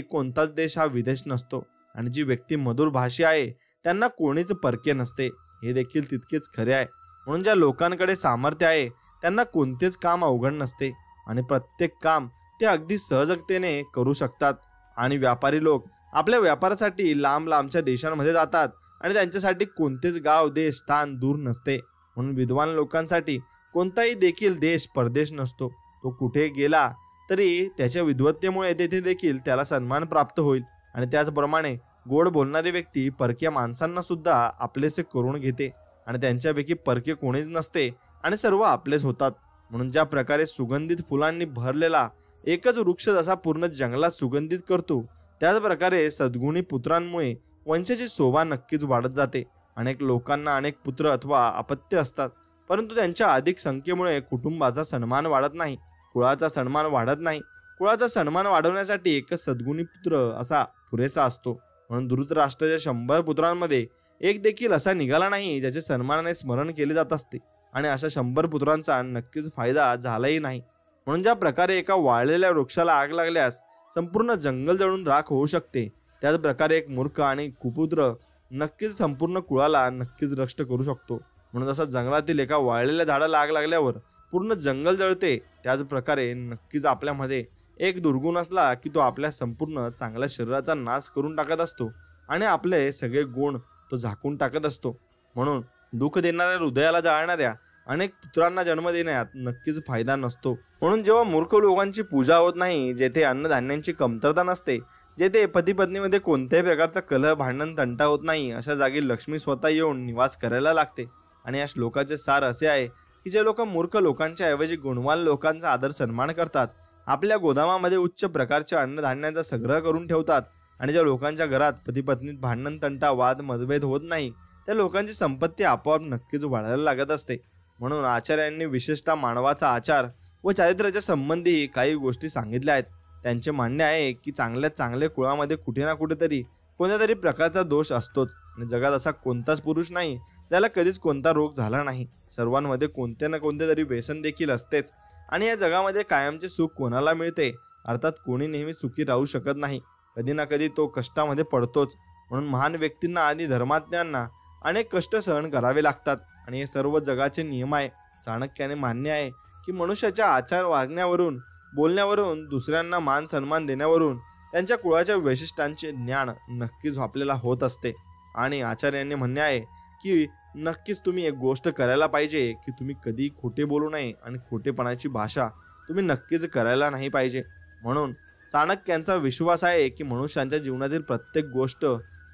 कोणताच देश हा विदेश नसतो. आणि जी व्यक्ती मधुर भाषी आहे त्यांना कोणीच परके नसते, हे देखील तितकेच खरे आहे. म्हणून ज्या लोकांकडे सामर्थ्य आहे त्यांना कोणतेच काम अवघड नसते आणि प्रत्येक काम ते अगदी सहजतेने करू शकतात. आणि व्यापारी लोक आपल्या व्यापारासाठी लांब लांबच्या देशांमध्ये जातात आणि त्यांच्यासाठी कोणतेच गाव, देश, स्थान दूर नसते. म्हणून विद्वान लोकांसाठी कोणताही देखील देश परदेश नसतो. तो कुठे गेला तरी त्याच्या विद्वत्तेमुळे तेथे देखील त्याला सन्मान प्राप्त होईल. आणि त्याचप्रमाणे गोड बोलणारी व्यक्ती परक्या माणसांना सुद्धा आपलेसे करून घेते आणि त्यांच्यापैकी परके कोणीच नसते आणि सर्व आपलेच होतात. म्हणून ज्या प्रकारे सुगंधित फुलांनी भरलेला एकच वृक्ष जसा पूर्ण जंगलात सुगंधित करतो, त्याच प्रकारे सद्गुणी पुत्रांमुळे वंशाची शोभा नक्कीच वाढत जाते. अनेक लोकांना अनेक पुत्र अथवा अपत्य असतात, परंतु त्यांच्या अधिक संख्येमुळे कुटुंबाचा सन्मान वाढत नाही, कुळाचा सन्मान वाढत नाही. कुळाचा सन्मान वाढवण्यासाठी एकच सद्गुणी पुत्र असा पुरेसा असतो. म्हणून धृतराष्ट्राच्या 100 पुत्रांमध्ये एक देखील असा निघाला नाही ज्याचे सन्मानाने स्मरण केले जात असते आणि अशा 100 पुत्रांचा नक्कीच फायदा झालाही नाही. म्हणून ज्या प्रकारे एका वाळलेल्या वृक्षाला आग लागल्यास संपूर्ण जंगल जळून राख होऊ शकते, त्याच प्रकारे एक मूर्ख आणि कुपुत्र नक्कीच संपूर्ण कुळाला नक्कीच नष्ट करू शकतो. म्हणून जसं जंगलातील एका वाळलेल्या झाडाला आग लागल्यावर पूर्ण जंगल जळते, त्याच प्रकारे नक्कीच आपल्यामध्ये एक दुर्गुण असला की तो आपल्या संपूर्ण चांगल्या शरीराचा नाश करून टाकत असतो आणि आपले सगळे गुण तो झाकून टाकत असतो. म्हणून दुःख देणाऱ्या, हृदयाला जाळणाऱ्या अनेक पुत्रांना जन्म देण्यात नक्कीच फायदा नसतो. म्हणून जेव्हा मूर्ख लोकांची पूजा होत नाही, जेथे अन्नधान्यांची कमतरता नसते, जेथे पती पत्नीमध्ये कोणत्याही प्रकारचा कलह, भांडण, तंटा होत नाही, अशा जागी लक्ष्मी स्वतः येऊन निवास करायला लागते. आणि या श्लोकाचे सार असे आहे की जे लोक मूर्ख लोकांच्या ऐवजी गुणवान लोकांचा आदर सन्मान करतात, आपल्या गोदामामध्ये उच्च प्रकारच्या अन्नधान्यांचा संग्रह करून ठेवतात आणि ज्या लोकांच्या घरात पती पत्नीत भांडण, तंटा, वाद, मतभेद होत नाही, त्या लोकांची संपत्ती आपोआप नक्कीच वाढायला लागत असते. म्हणून आचार्यांनी विशेषतः मानवाचा आचार व चारित्र्याच्या संबंधी काही गोष्टी सांगितल्या आहेत. त्यांचे म्हणणे आहे की चांगल्यात चांगल्या कुळामध्ये कुठे ना कुठेतरी कोणत्या तरी प्रकारचा दोष असतोच आणि जगात असा कोणताच पुरुष नाही ज्याला कधीच कोणता रोग झाला नाही. सर्वांमध्ये कोणते ना कोणते तरी व्यसन देखील असतेच आणि या जगामध्ये कायमचे सुख कोणाला मिळते, अर्थात कोणी नेहमी सुखी राहू शकत नाही. कधी ना कधी तो कष्टामध्ये पडतोच. म्हणून महान व्यक्तींना आणि धर्माज्ञांना अनेक कष्ट सहन करावे लागतात आणि हे सर्व जगाचे नियम आहे. चाणक्याने मान्य आहे की मनुष्याच्या आचार, वागण्यावरून, बोलण्यावरून, दुसऱ्यांना मान सन्मान देण्यावरून त्यांच्या कुळाच्या वैशिष्ट्यांचे ज्ञान नक्कीच आपल्याला होत असते. आणि आचार्यांनी म्हणणे आहे की नक्कीच तुम्ही एक गोष्ट करायला पाहिजे की तुम्ही कधी खोटे बोलू नये आणि खोटेपणाची भाषा तुम्ही नक्कीच करायला नाही पाहिजे. म्हणून चाणक्यांचा विश्वास आहे की मनुष्यांच्या जीवनातील प्रत्येक गोष्ट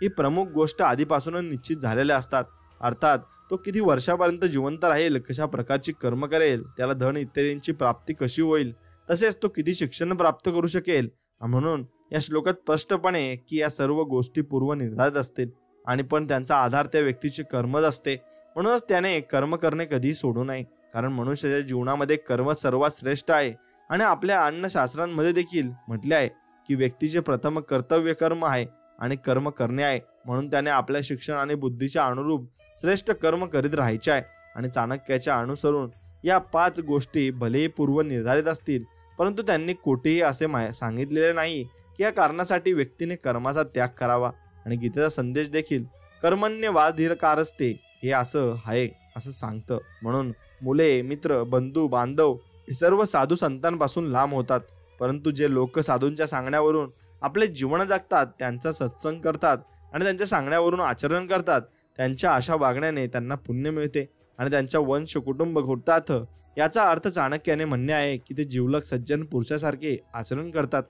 ही प्रमुख गोष्ट आधीपासूनच निश्चित झालेल्या असतात. अर्थात तो किती वर्षापर्यंत जिवंत राहील, कशा प्रकारची कर्म करेल, त्याला धन इत्यादींची प्राप्ती कशी होईल, तसेच तो किती शिक्षण प्राप्त करू शकेल. म्हणून या श्लोकात स्पष्टपणे की या सर्व गोष्टी पूर्व निर्धारित असतील आणि पण त्यांचा आधार त्या व्यक्तीचे कर्मच असते. म्हणूनच त्याने कर्म करणे कधीही सोडू नये, कारण मनुष्याच्या जीवनामध्ये कर्म सर्वात श्रेष्ठ आहे. आणि आपल्या अन्नशास्त्रांमध्ये देखील म्हटले आहे की व्यक्तीचे प्रथम कर्तव्य कर्म आहे आणि कर्म करणे आहे, म्हणून त्याने आपल्या शिक्षण आणि बुद्धीच्या अनुरूप श्रेष्ठ कर्म करीत राहायचे आहे. आणि चाणक्याच्या अनुसरून या 5 गोष्टी भलेही पूर्व निर्धारित असतील, परंतु त्यांनी कोठेही असे सांगितलेले नाही की या कारणासाठी व्यक्तीने कर्माचा त्याग करावा. आणि गीतेचा संदेश देखील कर्मण्येवाधिकारस्ते हे असं आहे असं सांगतं. म्हणून मुले, मित्र, बंधू, बांधव हे सर्व साधू संतांपासून लांब होतात, परंतु जे लोक साधूंच्या सांगण्यावरून आपले जीवन जगतात, त्यांचा सत्संग करतात आणि त्यांच्या सांगण्यावरून आचरण करतात, त्यांच्या अशा वागण्याने त्यांना पुण्य मिळते आणि त्यांच्या वंश कुटुंब घडतात. याचा अर्थ चाणक्याने म्हणणे आहे की ते जिवलग सज्जन पुरुषासारखे आचरण करतात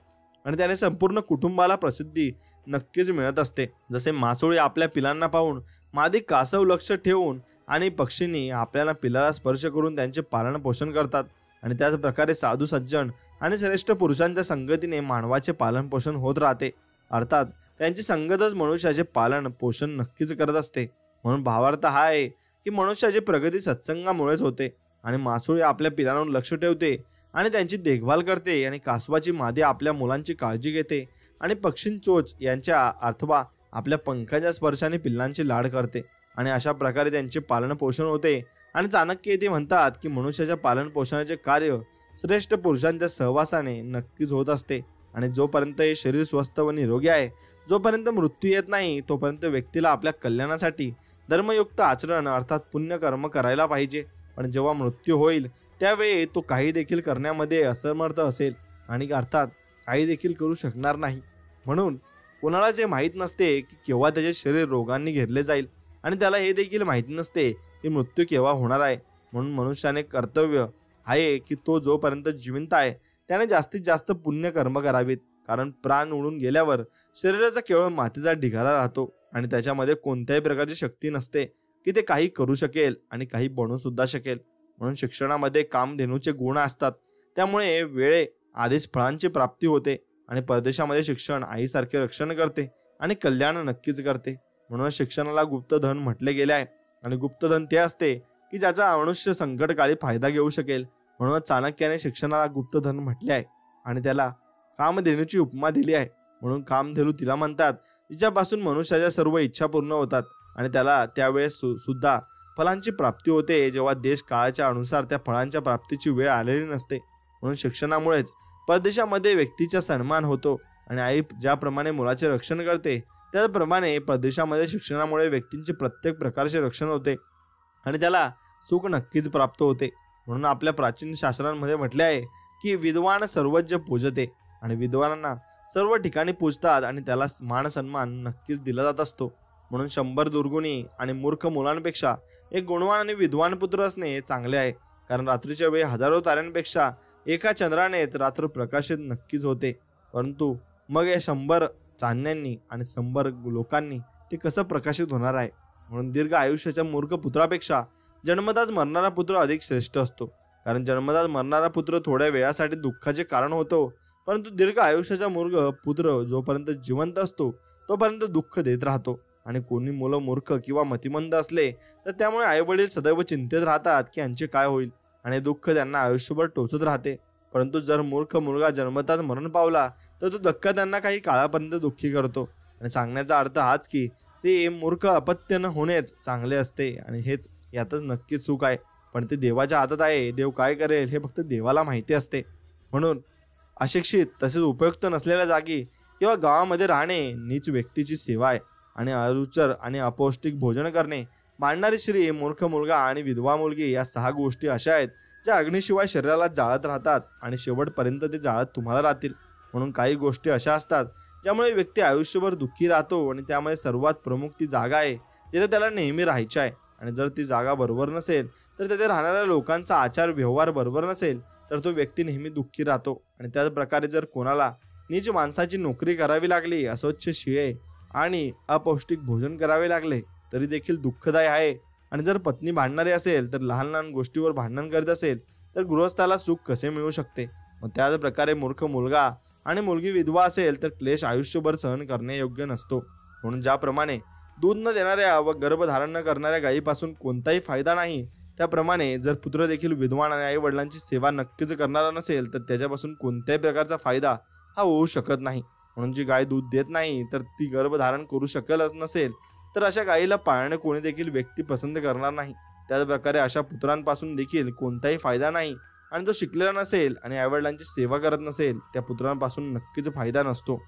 आणि त्याने संपूर्ण कुटुंबाला प्रसिद्धी नक्कीच मिळत असते. जसे मासोळी आपल्या पिलांना पाहून मादी कासव लक्ष ठेवून आणि पक्षींनी आपल्याला पिलाला स्पर्श करून त्यांचे पालन पोषण करतात, आणि त्याच प्रकारे साधू सज्जन आणि श्रेष्ठ पुरुषांच्या संगतीने मानवाचे पालन पोषण होत राहते. अर्थात त्यांची संगतच मनुष्याचे पालन पोषण नक्कीच करत असते. म्हणून भावार्थ हा आहे की मनुष्याची प्रगती सत्संगामुळेच होते. आणि मासोळी आपल्या पिलांवर लक्ष ठेवते आणि त्यांची देखभाल करते, आणि कासवाची मादी आपल्या मुलांची काळजी घेते, आणि पक्षी चोच यांच्या अथवा आपल्या पंखांच्या स्पर्शाने पिल्लांची लाड करते, आणि अशा प्रकारे त्यांचे पालन पोषण होते. आणि चाणक्य येथे म्हणतात की मनुष्याच्या पालन पोषणाचे कार्य श्रेष्ठ पुरुषांच्या सहवासाने नक्कीच होत असते. आणि जोपर्यंत हे शरीर स्वस्थ व निरोगी आहे, जोपर्यंत मृत्यू येत नाही, तोपर्यंत व्यक्तीला आपल्या कल्याणासाठी धर्मयुक्त आचरण अर्थात पुण्य कर्म करायला पाहिजे. पण जेव्हा मृत्यू होईल त्यावेळी तो काही देखील करण्यामध्ये असमर्थ असेल आणि अर्थात काही देखील करू शकणार नाही. म्हणून कोणाला जे माहीत नसते की केव्हा त्याचे शरीर रोगांनी घेरले जाईल, आणि त्याला हे देखील माहिती नसते की मृत्यू केव्हा होणार आहे. म्हणून मनुष्याने कर्तव्य आहे की तो जोपर्यंत जिवंत आहे त्याने जास्तीत जास्त पुण्य कर्म करावीत, कारण प्राण उडून गेल्यावर शरीराचा केवळ मातीचा ढिगारा राहतो आणि त्याच्यामध्ये कोणत्याही प्रकारची शक्ती नसते की ते काही करू शकेल आणि काही बनवू सुद्धा शकेल. म्हणून शिक्षणामध्ये कामधेनूचे गुण असतात, त्यामुळे वेळे आधीच फळांची प्राप्ती होते, आणि परदेशामध्ये शिक्षण आईसारखे रक्षण करते आणि कल्याण नक्कीच करते. म्हणून शिक्षणाला गुप्तधन म्हटले गेले आहे, आणि गुप्तधन ते असते की ज्याचा मनुष्य संकटकाळी फायदा घेऊ शकेल. म्हणून चाणक्याने शिक्षणाला गुप्तधन म्हटले आहे आणि त्याला कामधेनूची उपमा दिली आहे. म्हणून कामधेनू तिला म्हणतात जिच्यापासून मनुष्याच्या सर्व इच्छा पूर्ण होतात, आणि त्याला त्यावेळेस सुद्धा फळांची प्राप्ती होते, जेव्हा देश काळाच्या अनुसार त्या फळांच्या प्राप्तीची वेळ आलेली नसते. म्हणून शिक्षणामुळेच परदेशामध्ये व्यक्तीचा सन्मान होतो, आणि आई ज्याप्रमाणे मुलाचे रक्षण करते त्याप्रमाणे परदेशामध्ये शिक्षणामुळे व्यक्तींचे प्रत्येक प्रकारचे रक्षण होते आणि त्याला सुख नक्कीच प्राप्त होते. म्हणून आपल्या प्राचीन शास्त्रांमध्ये म्हटले आहे की विद्वान सर्वज्ञ पूजते, आणि विद्वानांना सर्व ठिकाणी पूजतात आणि त्याला मान सन्मान नक्कीच दिला जात असतो. म्हणून 100 दुर्गुणी आणि मूर्ख मुलांपेक्षा एक गुणवान आणि विद्वान पुत्र असणे चांगले आहे, कारण रात्रीच्या वेळी हजारो ताऱ्यांपेक्षा एका चंद्रानेच रात्र प्रकाशित नक्कीच होते. परंतु मग या 100 चांदण्यांनी आणि 100 लोकांनी ते कसं प्रकाशित होणार आहे. म्हणून दीर्घ आयुष्याच्या मूर्ख पुत्रापेक्षा जन्मताच मरणारा पुत्र अधिक श्रेष्ठ असतो, कारण जन्मताच मरणारा पुत्र थोड्या वेळासाठी दुःखाचे कारण होतो, परंतु दीर्घ आयुष्याचा मूर्ख पुत्र जोपर्यंत जिवंत असतो तोपर्यंत दुःख देत राहतो. आणि कोणी मुलं मूर्ख किंवा मतिमंद असले तर त्यामुळे आईवडील सदैव चिंतेत राहतात की यांचे काय होईल, आणि दुःख त्यांना आयुष्यभर टोचत राहते. परंतु जर मूर्ख मुलगा जन्मताच मरण पावला तर तो धक्का त्यांना काही काळापर्यंत दुःखी करतो. आणि सांगण्याचा अर्थ हाच की ते मूर्ख अपत्य न होणेच चांगले असते, आणि हेच यातच नक्कीच सुख आहे. पण ते देवाच्या हातात आहे, देव काय करेल हे फक्त देवाला माहिती असते. म्हणून अशिक्षित तसेच उपयुक्त नसलेल्या जागी किंवा गावामध्ये राहणे नीच व्यक्तीची सेवा आहे, आणि अरुचर आणि अपौष्टिक भोजन करणे, मांडणारी स्त्री, मूर्ख मुलगा आणि विधवा मुलगी या 6 गोष्टी अशा आहेत ज्या अग्नीशिवाय शरीराला जाळत राहतात आणि शेवटपर्यंत ते जाळत तुम्हाला राहतील. म्हणून काही गोष्टी अशा असतात ज्यामुळे व्यक्ती आयुष्यभर दुःखी राहतो, आणि त्यामध्ये सर्वात प्रमुख ती जागा आहे जिथे त्याला नेहमी राहायचे आहे. आणि जर ती जागा बरोबर नसेल तर तिथे राहणाऱ्या लोकांचा आचार व्यवहार बरोबर नसेल तर तो व्यक्ती नेहमी दुःखी राहतो. आणि त्याच प्रकारे जर कोणाला नीच माणसाची नोकरी करावी लागली, अस्वच्छ शिळे आणि अपौष्टिक भोजन करावे लागले तरी देखील दुःखदायी आहे. आणि जर पत्नी भांडणारी असेल तर लहान लहान गोष्टीवर भांडण करत असेल तर गृहस्थाला सुख कसे मिळू शकते. मग त्याच प्रकारे मूर्ख मुलगा आणि मुलगी विधवा असेल तर क्लेश आयुष्यभर सहन करणे योग्य नसतो. म्हणून ज्याप्रमाणे दूध न देणाऱ्या व गर्भधारण न करणाऱ्या गायीपासून कोणताही फायदा नाही, त्याप्रमाणे जर पुत्र देखील विद्वान आणि आई वडिलांची सेवा नक्कीच करणारा नसेल तर त्याच्यापासून कोणत्याही प्रकारचा फायदा हा होऊ शकत नाही. म्हणून जी गाय दूध देत नाही तर ती गर्भधारण करू शकेलच नसेल, तर अशा गायीला पाळणे कोणी देखील व्यक्ती पसंत करणार नाही. त्याच प्रकारे अशा पुत्रांपासून देखील कोणताही फायदा नाही. आणि जो शिकलेला नसेल आणि आईवडिलांची सेवा करत नसेल, त्या पुत्रांपासून नक्कीच फायदा नसतो.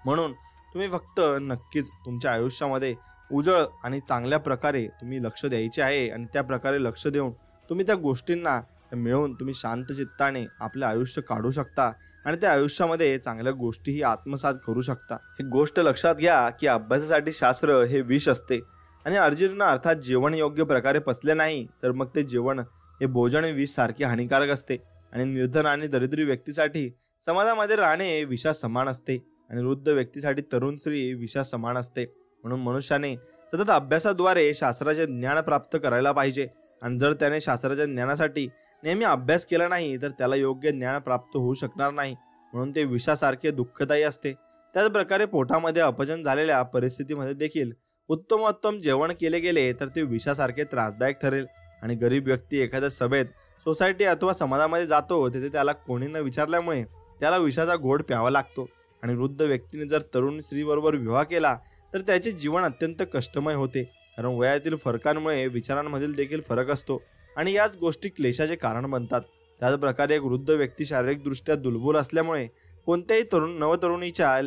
म्हणून तुम्ही फक्त नक्कीच तुमच्या आयुष्यामध्ये उजळ आणि चांगल्या प्रकारे तुम्ही लक्ष द्यायचे आहे. आणि त्या प्रकारे लक्ष देऊन तुम्ही त्या गोष्टींना मिळवून तुम्ही शांत चित्ताने आपले आयुष्य काढू शकता आणि त्या आयुष्यामध्ये चांगल्या गोष्टीही आत्मसात करू शकता. एक गोष्ट लक्षात घ्या की अभ्यासासाठी शास्त्र हे विष असते आणि अर्जुनांना अर्थात जेवण योग्य प्रकारे पचले नाही तर मग ते जेवण हे भोजन विष सारखे हानिकारक असते. आणि निर्धन आणि दरिद्री व्यक्तीसाठी समाजामध्ये राहणे विषा समान असते आणि वृद्ध व्यक्तीसाठी तरुण स्त्री विषा समान असते. म्हणून मनुष्याने सतत अभ्यासाद्वारे शास्त्राचे ज्ञान प्राप्त करायला पाहिजे. आणि जर त्याने शास्त्राच्या ज्ञानासाठी नेहमी अभ्यास केला नाही तर त्याला योग्य ज्ञान प्राप्त होऊ शकणार नाही. म्हणून ते विषासारखे दुःखदायी असते. त्याच प्रकारे पोटामध्ये अपचन झालेल्या परिस्थितीमध्ये देखील उत्तमोत्तम जेवण केले गेले तर ते विषासारखे त्रासदायक ठरेल. आणि गरीब व्यक्ती एखाद्या सभेत, सोसायटी अथवा समाजामध्ये जातो, तिथे त्याला कोणी न विचारल्यामुळे त्याला विषाचा घोट प्यावा लागतो. आणि वृद्ध व्यक्तीने जर तरुण स्त्रीबरोबर विवाह केला तर त्याचे जीवन अत्यंत कष्टमय होते. कारण वयातील फरकांमुळे विचारांमधील देखील फरक असतो आणि याच गोष्टी क्लेशाचे कारण बनतात. त्याच प्रकारे एक वृद्ध व्यक्ती शारीरिकदृष्ट्या दुर्बल असल्यामुळे कोणत्याही नवतरुणीच्या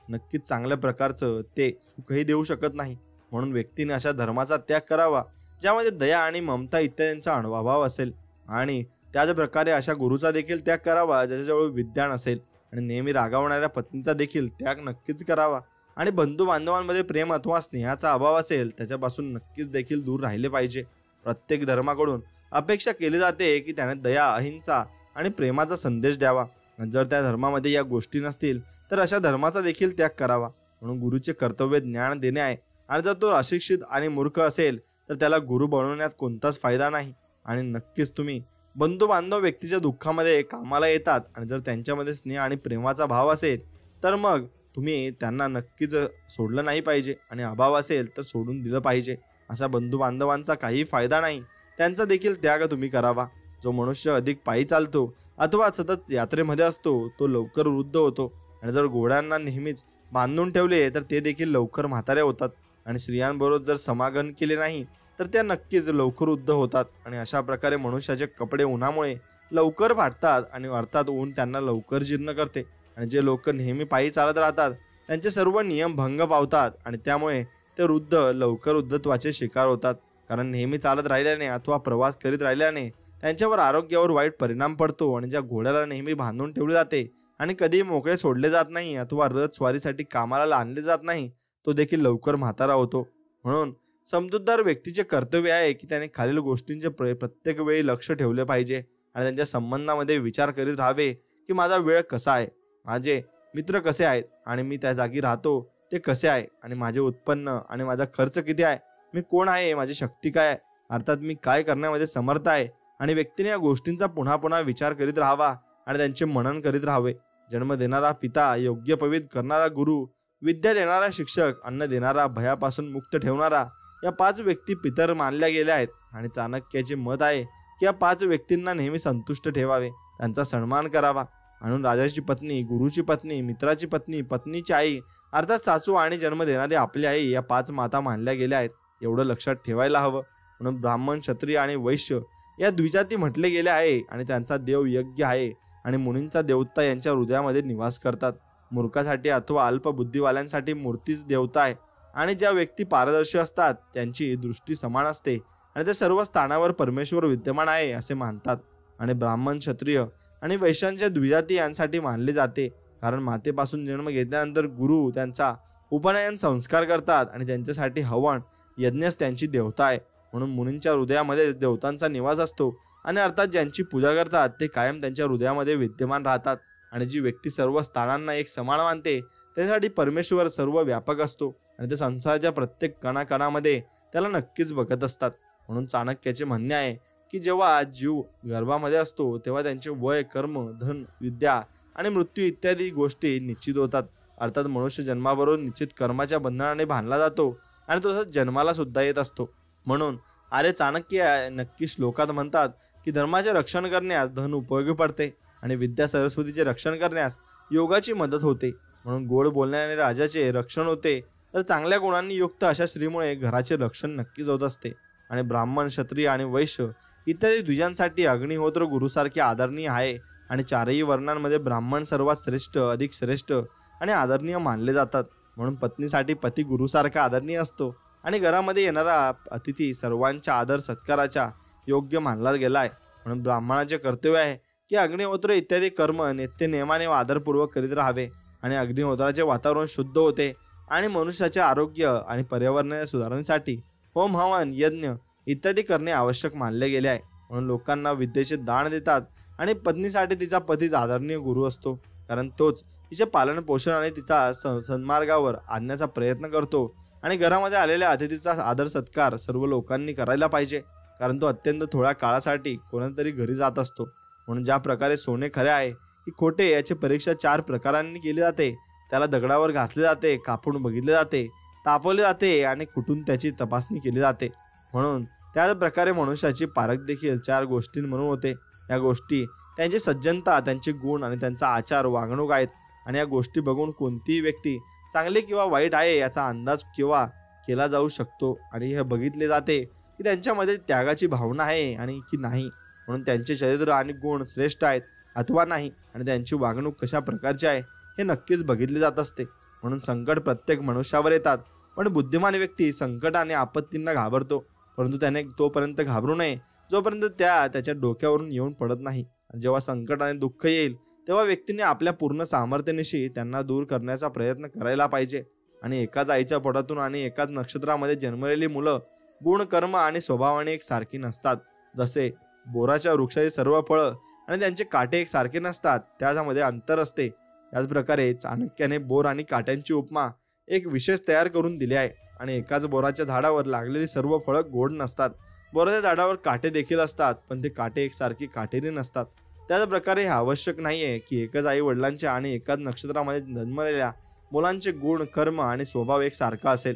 नक्कीच चांगल्या प्रकारचं ते सुखही देऊ शकत नाही. म्हणून व्यक्तीने अशा धर्माचा त्याग करावा ज्यामध्ये दया आणि ममता इत्यादींचा अभाव असेल. आणि त्याच प्रकारे अशा गुरुचा देखील त्याग करावा ज्याच्याजवळ विद्या नसेल. आणि नेहमी रागावणाऱ्या पत्नीचा देखील त्याग नक्कीच करावा. आणि बंधू बांधवांमध्ये प्रेम अथवा स्नेहाचा अभाव असेल त्याच्यापासून नक्कीच देखील दूर राहिले पाहिजे. प्रत्येक धर्माकडून अपेक्षा केली जाते की त्याने दया, अहिंसा आणि प्रेमाचा संदेश द्यावा. जर त्या धर्मामध्ये या गोष्टी नसतील तर अशा धर्माचा देखील त्याग करावा. म्हणून गुरुचे कर्तव्य ज्ञान देणे आहे. आणि जर तो अशिक्षित आणि मूर्ख असेल तर त्याला गुरु बनवण्यात कोणताच फायदा नाही. आणि नक्कीच तुम्ही बंधू बांधव व्यक्तीच्या दुःखामध्ये कामाला येतात आणि जर त्यांच्यामध्ये स्नेह आणि प्रेमाचा भाव असेल तर मग तुम्ही त्यांना नक्कीच सोडलं नाही पाहिजे. आणि अभाव असेल तर सोडून दिलं पाहिजे. अशा बंधू बांधवांचा काही फायदा नाही, त्यांचा देखील त्याग तुम्ही करावा. जो मनुष्य अधिक पायी चालतो अथवा सतत यात्रेमध्ये असतो तो लवकर वृद्ध होतो. आणि जर घोड्यांना नेहमीच बांधून ठेवले तर ते देखील लवकर म्हातारे होतात. आणि स्त्रियांबरोबर जर समागम केले नाही तर त्या नक्कीच लवकर वृद्ध होतात. आणि अशा प्रकारे मनुष्याचे कपडे उन्हामुळे लवकर फाटतात आणि अर्थात ऊन त्यांना लवकर जीर्ण करते. आणि जे लोक नेहमी पायी चालत राहतात त्यांचे सर्व नियम भंग पावतात आणि त्यामुळे ते वृद्ध लवकर वृद्धत्वाचे शिकार होतात. कारण नेहमी चालत राहिल्याने अथवा प्रवास करीत राहिल्याने त्यांच्यावर आरोग्यावर वाईट परिणाम पडतो. आणि ज्या घोड्याला नेहमी बांधून ठेवले जाते आणि कधी मोकळे सोडले जात नाही अथवा रथ स्वारीसाठी कामाला आणले जात नाही तो देखील लवकर म्हातारा होतो. म्हणून समजूतदार व्यक्तीचे कर्तव्य आहे की त्याने खालील गोष्टींचे प्रत्येक वेळी लक्ष ठेवले पाहिजे आणि त्यांच्या संबंधामध्ये विचार करीत राहावे की माझा वेळ कसा आहे, माझे मित्र कसे आहेत आणि मी त्या जागी राहतो ते कसे आहे आणि माझे उत्पन्न आणि माझा खर्च किती आहे, मी कोण आहे, माझी शक्ती काय आहे, अर्थात मी काय करण्यामध्ये समर्थ आहे. आणि व्यक्तीने या गोष्टींचा पुन्हा पुन्हा विचार करीत राहावा आणि त्यांचे मनन करीत राहावे. जन्म देणारा पिता, योग्य पवित्र करणारा गुरु, विद्या देणारा शिक्षक, अन्न देणारा, भयापासून मुक्त ठेवणारा, या 5 व्यक्ती पितर मानल्या गेल्या आहेत. आणि चाणक्याचे मत आहे की या 5 व्यक्तींना नेहमी संतुष्ट ठेवावे, त्यांचा सन्मान करावा. म्हणून राजाची पत्नी, गुरुची पत्नी, मित्राची पत्नी, पत्नीची आई अर्थात सासू आणि जन्म देणारी आपली आई या 5 माता मानल्या गेल्या आहेत. एवढं लक्षात ठेवायला हवं. म्हणून ब्राह्मण, क्षत्रिय आणि वैश्य या द्विजाती म्हटले गेले आहे आणि त्यांचा देव यज्ञ आहे आणि मुनींचा देवता यांच्या हृदयामध्ये निवास करतात. मूर्खासाठी अथवा अल्पबुद्धीवाल्यांसाठी मूर्तीच देवता आहे. आणि ज्या व्यक्ती पारदर्शी असतात त्यांची दृष्टी समान असते आणि ते सर्व स्थानावर परमेश्वर विद्यमान आहे असे मानतात. आणि ब्राह्मण, क्षत्रिय आणि वैश्यांच्या द्विजाती यांसाठी मानले जाते कारण मातेपासून जन्म घेतल्यानंतर गुरु त्यांचा उपनयन संस्कार करतात आणि त्यांच्यासाठी हवन यज्ञच त्यांची देवता आहे. म्हणून मुनींच्या हृदयामध्ये देवतांचा निवास असतो आणि अर्थात ज्यांची पूजा करतात ते कायम त्यांच्या हृदयामध्ये विद्यमान राहतात. आणि जी व्यक्ती सर्व स्थानांना एक समान मानते त्यासाठी परमेश्वर सर्व व्यापक असतो आणि ते संसाराच्या प्रत्येक कणाकणामध्ये त्याला नक्कीच बघत असतात. म्हणून चाणक्याचे म्हणणे आहे की जेव्हा जीव गर्भामध्ये असतो तेव्हा त्यांचे वय, कर्म, धन, विद्या आणि मृत्यू इत्यादी गोष्टी निश्चित होतात. अर्थात मनुष्य जन्माबरोबर निश्चित कर्माच्या बंधनाने बांधला जातो आणि तो तसंच जन्माला सुद्धा येत असतो. म्हणून आर्य चाणक्य नक्की श्लोकात म्हणतात की धर्माचे रक्षण करण्यास धन उपयोगी पडते आणि विद्या सरस्वतीचे रक्षण करण्यास योगाची मदत होते. म्हणून गोड बोलण्याने राजाचे रक्षण होते, तर चांगल्या गुणांनी युक्त अशा स्त्रीमुळे घराचे रक्षण नक्कीच होत असते. आणि ब्राह्मण, क्षत्रिय आणि वैश्य इत्यादी द्विजांसाठी अग्निहोत्र गुरुसारखे आदरणीय आहे. आणि चारही वर्णांमध्ये ब्राह्मण सर्वात श्रेष्ठ, अधिक श्रेष्ठ आणि आदरणीय मानले जातात. म्हणून पत्नीसाठी पती गुरुसारखा आदरणीय असतो. आणि घरामध्ये येणारा अतिथी सर्वांच्या आदर सत्काराच्या योग्य मानला गेला आहे. म्हणून ब्राह्मणाचे कर्तव्य आहे की अग्निहोत्र इत्यादी कर्म नित्य नियमाने व आदरपूर्वक करीत राहावे. आणि अग्निहोत्राचे वातावरण शुद्ध होते आणि मनुष्याचे आरोग्य आणि पर्यावरणाच्या सुधारणेसाठी होम, हवन, यज्ञ इत्यादी करणे आवश्यक मानले गेले आहे. म्हणून लोकांना विद्येचे दान देतात. आणि पत्नीसाठी तिचा पतीच आदरणीय गुरु असतो, कारण तोच तिचे पालन पोषण आणि तिचा सन्मार्गावर आणण्याचा प्रयत्न करतो. आणि घरामध्ये आलेल्या अतिथीचा आदर सत्कार सर्व लोकांनी करायला पाहिजे, कारण तो अत्यंत थोड्या काळासाठी कोणातरी घरी जात असतो. म्हणून ज्या प्रकारे सोने खरे आहे की खोटे याची परीक्षा 4 प्रकारांनी केली जाते. त्याला दगडावर घासले जाते, कापून बघितले जाते, तापवले जाते आणि कुठून त्याची तपासणी केली जाते. म्हणून त्याच प्रकारे मनुष्याची पारख देखील 4 गोष्टींमधून होते. या गोष्टी त्यांची सज्जनता, त्यांचे गुण आणि त्यांचा आचार वागणूक आहेत. आणि या गोष्टी बघून कोणतीही व्यक्ती चांगली किंवा वाईट आहे याचा अंदाज किंवा केला जाऊ शकतो. आणि हे बघितले जाते की त्यांच्यामध्ये त्यागाची भावना आहे आणि की नाही. म्हणून त्यांचे चरित्र आणि गुण श्रेष्ठ आहेत अथवा नाही, आणि त्यांची वागणूक कशा प्रकारची आहे हे नक्कीच बघितले जात असते. म्हणून संकट प्रत्येक मनुष्यावर येतात, पण बुद्धिमान व्यक्ती संकट आणि आपत्तींना घाबरतो, परंतु त्याने तोपर्यंत घाबरू नये जोपर्यंत त्याच्या डोक्यावरून येऊन पडत नाही. जेव्हा संकट आणि दुःख येईल तेव्हा व्यक्तीने आपल्या पूर्ण सामर्थ्यानिशी त्यांना दूर करण्याचा प्रयत्न करायला पाहिजे. आणि एकाच आईच्या पोटातून आणि एकाच नक्षत्रामध्ये जन्मलेली मुलं गुण, कर्म आणि स्वभावाने एकसारखी नसतात. जसे बोराच्या वृक्षाची सर्व फळं आणि त्यांचे काटे एकसारखे नसतात, त्यामध्ये अंतर असते. त्याच प्रकारे चाणक्याने बोर आणि काट्यांची उपमा एक विशेष तयार करून दिली आहे. आणि एकाच बोराच्या झाडावर लागलेली सर्व फळं गोड नसतात. बोराच्या झाडावर काटे देखील असतात, पण ते काटे एकसारखी काटेरी नसतात. त्याच प्रकारे हे आवश्यक नाहीये की एकाच आई वडिलांच्या आणि एकाच नक्षत्रामध्ये जन्मलेल्या मुलांचे गुण, कर्म आणि स्वभाव एकसारखा असेल.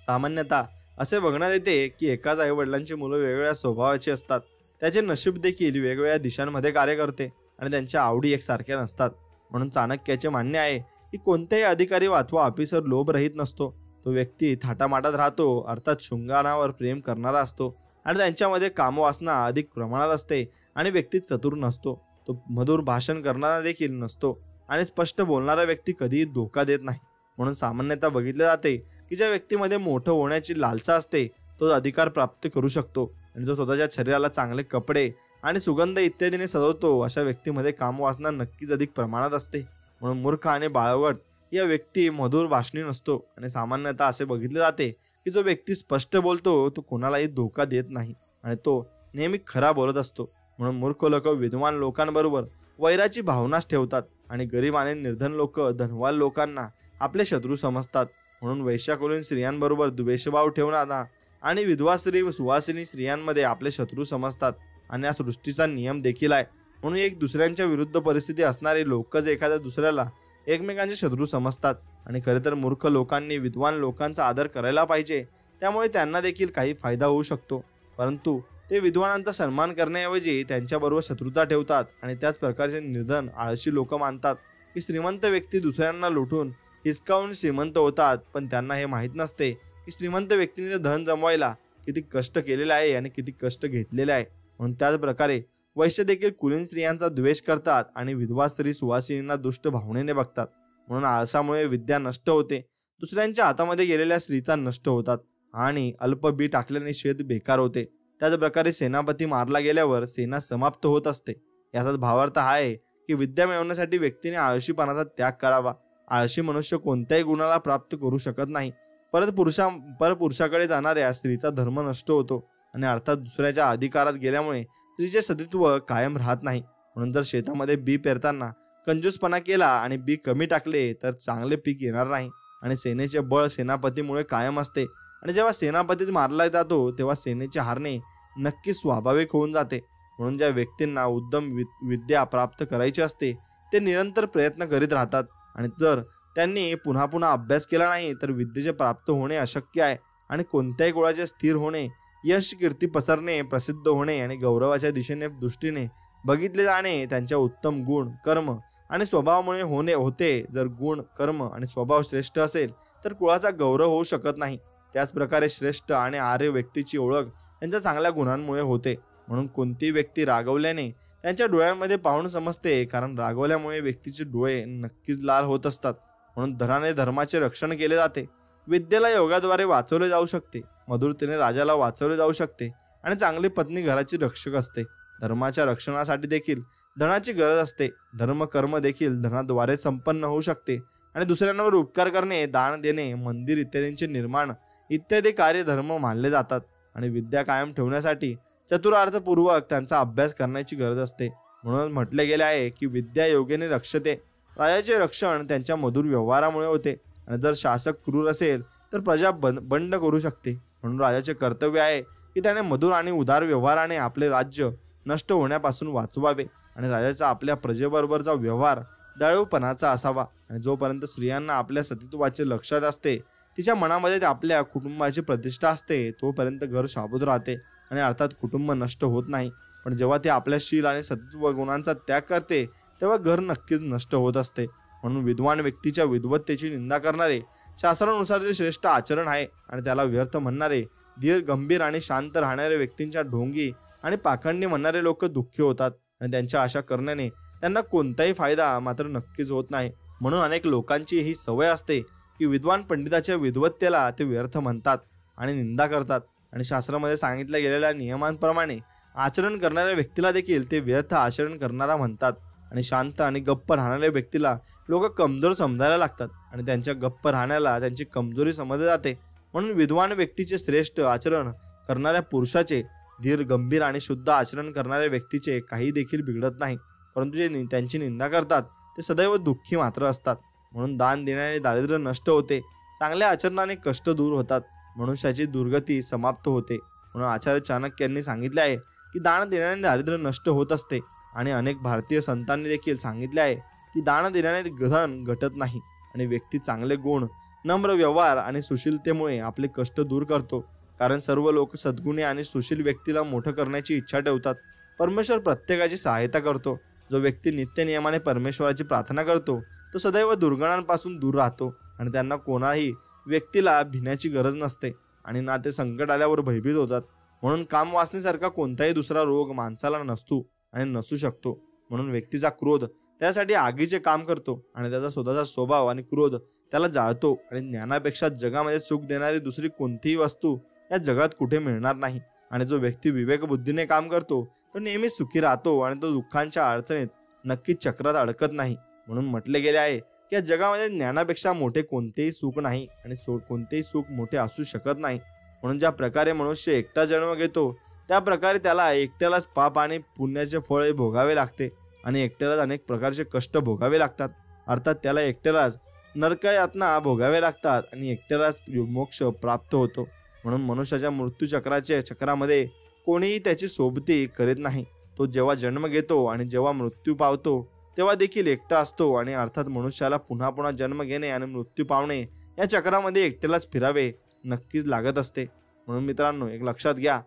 सामान्यतः असे बघण्यात येते की एकाच आई वडिलांची मुलं वेगवेगळ्या स्वभावाची असतात. त्याचे नशीब देखील वेगवेगळ्या दिशांमध्ये कार्य करते आणि त्यांच्या आवडी एकसारख्या नसतात. म्हणून चाणक्याचे म्हणणे आहे की कोणत्याही अधिकारी अथवा ऑफिसर लोभरहित नसतो. तो व्यक्ती थाटामाटात राहतो, अर्थात शृंगारावर प्रेम करणारा असतो. आणि त्यांच्यामध्ये कामवासना अधिक प्रमाणात असते. आणि व्यक्ती चतुर नसतो, तो मधुर भाषण करणारा देखील नसतो. आणि स्पष्ट बोलणारा व्यक्ती कधीही धोका देत नाही. म्हणून सामान्यतः बघितले जाते की ज्या व्यक्तीमध्ये मोठं होण्याची लालसा असते तो अधिकार प्राप्त करू शकतो. आणि जो स्वतःच्या शरीराला चांगले कपडे आणि सुगंध इत्यादीने सजवतो अशा व्यक्तीमध्ये कामवासना नक्कीच अधिक प्रमाणात असते. म्हणून मूर्ख आणि बाळगट या व्यक्ती मधुर भाषणी नसतो. आणि सामान्यतः असे बघितले जाते की जो व्यक्ती स्पष्ट बोलतो तो कोणालाही धोका देत नाही आणि तो नेहमी खरा बोलत असतो. म्हणून मूर्ख लोक विद्वान लोकांबरोबर वैराची भावनाच ठेवतात आणि गरीब आणि निर्धन लोक धनवान लोकांना आपले शत्रू समजतात. म्हणून वैश्याकुलीन स्त्रियांबरोबर द्वेषभाव ठेवणारा आणि विधवा स्त्री सुवासिनी स्त्रियांमध्ये आपले शत्रू समजतात. आणि या सृष्टीचा नियम देखील आहे. म्हणून एक दुसऱ्यांच्या विरुद्ध परिस्थिती असणारे लोकच एखाद्या दुसऱ्याला एकमेकांचे शत्रू समजतात. आणि खरे तर मूर्ख लोकांनी विद्वान लोकांचा आदर करायला पाहिजे, त्यामुळे त्यांना देखील काही फायदा होऊ शकतो. परंतु ते विद्वानांचा सन्मान करण्याऐवजी त्यांच्याबरोबर शत्रुता ठेवतात. आणि त्याच प्रकारचे निर्धन आळशी लोक मानतात की श्रीमंत व्यक्ती दुसऱ्यांना लुटून हिसकावून श्रीमंत होतात, पण त्यांना हे माहीत नसते की श्रीमंत व्यक्तीने धन जमवायला किती कष्ट केलेले आहे आणि किती कष्ट घेतलेले आहे. म्हणून त्याच प्रकारे वैश्य देखील कुलीन स्त्रियांचा द्वेष करतात आणि विधवा स्त्री सुवासिनींना दुष्ट भावनेने बघतात. म्हणून आळसामुळे विद्या नष्ट होते, दुसऱ्यांच्या हातामध्ये गेलेल्या स्त्रीचा नष्ट होतात आणि अल्प बी टाकल्याने शेत बेकार होते. त्याच प्रकारे सेनापती मारला गेल्यावर सेना समाप्त होत असते. याचाच भावार्थ हा आहे की विद्या मिळवण्यासाठी व्यक्तीने आळशीपणाचा त्याग करावा. आळशी मनुष्य कोणत्याही गुणाला प्राप्त करू शकत नाही. परपुरुषाकडे जाणाऱ्या स्त्रीचा धर्म नष्ट होतो आणि अर्थात दुसऱ्याच्या अधिकारात गेल्यामुळे स्त्रीचे सतीत्व कायम राहत नाही. म्हणून जर शेतामध्ये बी पेरताना कंजूसपणा केला आणि बी कमी टाकले तर चांगले पीक येणार नाही. आणि सेनेचे बळ सेनापतीमुळे कायम असते. आणि जेव्हा सेनापतीच मारला जातो तेव्हा सेनेचे हारणे नक्की स्वाभाविक होऊन जाते. म्हणून ज्या व्यक्तींना उत्तम विद्या प्राप्त करायची असते ते निरंतर प्रयत्न करीत राहतात. आणि जर त्यांनी पुन्हा पुन्हा अभ्यास केला नाही तर विद्येचे प्राप्त होणे अशक्य आहे. आणि कोणत्याही गोळाचे स्थिर होणे, यश, कीर्ती पसरणे, प्रसिद्ध होणे आणि गौरवाच्या दृष्टीने बघितले जाणे त्यांच्या उत्तम गुण, कर्म आणि स्वभावामुळे होते. जर गुण, कर्म आणि स्वभाव श्रेष्ठ असेल तर कुळाचा गौरव होऊ शकत नाही. त्याच प्रकारे श्रेष्ठ आणि आर्य व्यक्तीची ओळख त्यांच्या चांगल्या गुणांमुळे होते. म्हणून कोणतीही व्यक्ती रागवल्याने त्यांच्या डोळ्यांमध्ये पाहून समजते, कारण रागवल्यामुळे व्यक्तीचे डोळे नक्कीच लाल होत असतात. म्हणून धनाने धर्माचे रक्षण केले जाते. विद्येला योगाद्वारे वाचवले जाऊ शकते. मधुरतेने राजाला वाचवले जाऊ शकते आणि चांगली पत्नी घराची रक्षक असते. धर्माच्या रक्षणासाठी देखील धनाची गरज असते. धर्म कर्म देखील धनाद्वारे संपन्न होऊ शकते आणि दुसऱ्यांवर उपकार करणे, दान देणे, मंदिर इत्यादींचे निर्माण इत्यादी कार्य धर्म मानले जातात. आणि विद्या कायम ठेवण्यासाठी चतुरार्थपूर्वक त्यांचा अभ्यास करण्याची गरज असते. म्हणून म्हटले गेले आहे की विद्या योगेने रक्षते. राजाचे रक्षण त्यांच्या मधुर व्यवहारामुळे होते. आणि जर शासक क्रूर असेल तर प्रजा बंड करू शकते. म्हणून राजाचे कर्तव्य आहे की त्याने मधुर आणि उदार व्यवहाराने आपले राज्य नष्ट होण्यापासून वाचवावे. आणि राजाचा आपल्या प्रजेबरोबरचा व्यवहार दयाळूपणाचा असावा. आणि जोपर्यंत स्त्रियांना आपल्या सतीत्वाचे लक्षात असते, तिच्या मनामध्ये आपल्या कुटुंबाची प्रतिष्ठा असते, तोपर्यंत घर शाबूत राहते आणि अर्थात कुटुंब नष्ट होत नाही. पण जेव्हा ती आपल्या शील आणि सत्व गुणांचा त्याग करते तेव्हा घर नक्कीच नष्ट होत असते. म्हणून विद्वान व्यक्तीच्या विद्वत्तेची निंदा करणारे शास्त्रानुसार जे श्रेष्ठ आचरण आहे आणि त्याला व्यर्थ म्हणणारे, धीर गंभीर आणि शांत राहणाऱ्या व्यक्तींच्या ढोंगी आणि पाखंडी म्हणणारे लोक दुःखी होतात. आणि त्यांच्या आशा करण्याने त्यांना कोणताही फायदा मात्र नक्कीच होत नाही. म्हणून अनेक लोकांची ही सवय असते की विद्वान पंडिताच्या विद्वत्तेला ते व्यर्थ म्हणतात आणि निंदा करतात. आणि शास्त्रामध्ये सांगितल्या गेलेल्या नियमांप्रमाणे आचरण करणाऱ्या व्यक्तीला देखील ते व्यर्थ आचरण करणारा म्हणतात. आणि शांत आणि गप्प राहणाऱ्या व्यक्तीला लोक कमजोर समजायला लागतात आणि त्यांच्या गप्प राहण्याला त्यांची कमजोरी समजली जाते. म्हणून विद्वान व्यक्तीचे श्रेष्ठ आचरण करणाऱ्या पुरुषाचे, धीर गंभीर आणि शुद्ध आचरण करणाऱ्या व्यक्तीचे काही देखील बिघडत नाही. परंतु जे त्यांची निंदा करतात ते सदैव दुःखी मात्र असतात. म्हणून दान देण्याने दारिद्र्य नष्ट होते. चांगल्या आचरणाने कष्ट दूर होतात. मनुष्याची दुर्गती समाप्त होते. म्हणून आचार्य चाणक्य यांनी सांगितले आहे की दान देण्याने दारिद्र्य नष्ट होत असते. आणि अनेक भारतीय संतांनी देखील सांगितले आहे की दान देण्याने धन घटत नाही. आणि व्यक्ती चांगले गुण, नम्र व्यवहार आणि सुशीलतेमुळे आपले कष्ट दूर करतो. कारण सर्व लोक सद्गुणी आणि सुशील व्यक्तीला मोठं करण्याची इच्छा ठेवतात. परमेश्वर प्रत्येकाची सहायता करतो. जो व्यक्ती नित्य नियमाने परमेश्वराची प्रार्थना करतो तो सदैव दुर्गुणांपासून दूर राहतो आणि त्यांना कोणाही व्यक्तीला भिण्याची गरज नसते आणि ना ते संकट आल्यावर भयभीत होतात. म्हणून काम वासनेसारखा कोणताही दुसरा रोग माणसाला नसतो आणि नसू शकतो. म्हणून व्यक्तीचा क्रोध त्यासाठी आगीचे काम करतो आणि त्याचा स्वतःचा स्वभाव आणि क्रोध त्याला जाळतो. आणि ज्ञानापेक्षा जगामध्ये सुख देणारी दुसरी कोणतीही वस्तू या जगात कुठे मिळणार नाही. आणि जो व्यक्ती विवेकबुद्धीने काम करतो तो नेहमी सुखी राहतो आणि तो दुःखांच्या अडचणीत नक्कीच चक्रात अडकत नाही. म्हणून म्हटले गेले आहे की या जगामध्ये ज्ञानापेक्षा मोठे कोणतेही सुख नाही आणि कोणतेही सुख मोठे असू शकत नाही. म्हणून ज्या प्रकारे मनुष्य एकटा जन्म घेतो त्या प्रकारे त्याला एकट्यालाच पाप आणि पुण्याचे फळ भोगावे लागते आणि एकट्यालाच अनेक प्रकारचे कष्ट भोगावे लागतात. अर्थात त्याला एकट्यालाच नरक यातना भोगावे लागतात आणि एकट्यालाच मोक्ष प्राप्त होतो. म्हणून मनुष्याच्या मृत्यूचक्राच्या चक्रामध्ये कोणीही त्याची सोबती करीत नाही. तो जेव्हा जन्म घेतो आणि जेव्हा मृत्यू पावतो तेव्हा देखील एकटा असतो. आणि अर्थात मनुष्याला पुन्हा पुन्हा जन्म घेणे आणि मृत्यू पावणे या चक्रामध्ये एकट्यालाच फिरावे नक्कीच लागत असते. म्हणून मित्रांनो, एक लक्षात घ्या,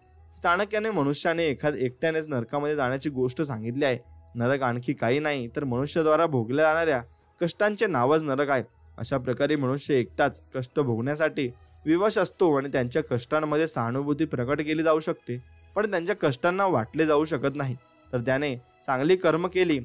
चाणक्याने मनुष्याने एकट्यानेच नरकामध्ये जाण्याची गोष्ट सांगितली आहे. नरक आणखी काही नाही तर मनुष्याद्वारा भोगल्या जाणाऱ्या कष्टांचे नावच नरक आहे. अशा प्रकारे मनुष्य एकटाच कष्ट भोगण्यासाठी विवश असतो आणि त्यांच्या कष्टांमध्ये सहानुभूती प्रकट केली जाऊ शकते, पण त्यांच्या कष्टांना वाटले जाऊ शकत नाही. तर त्याने चांगली कर्म केली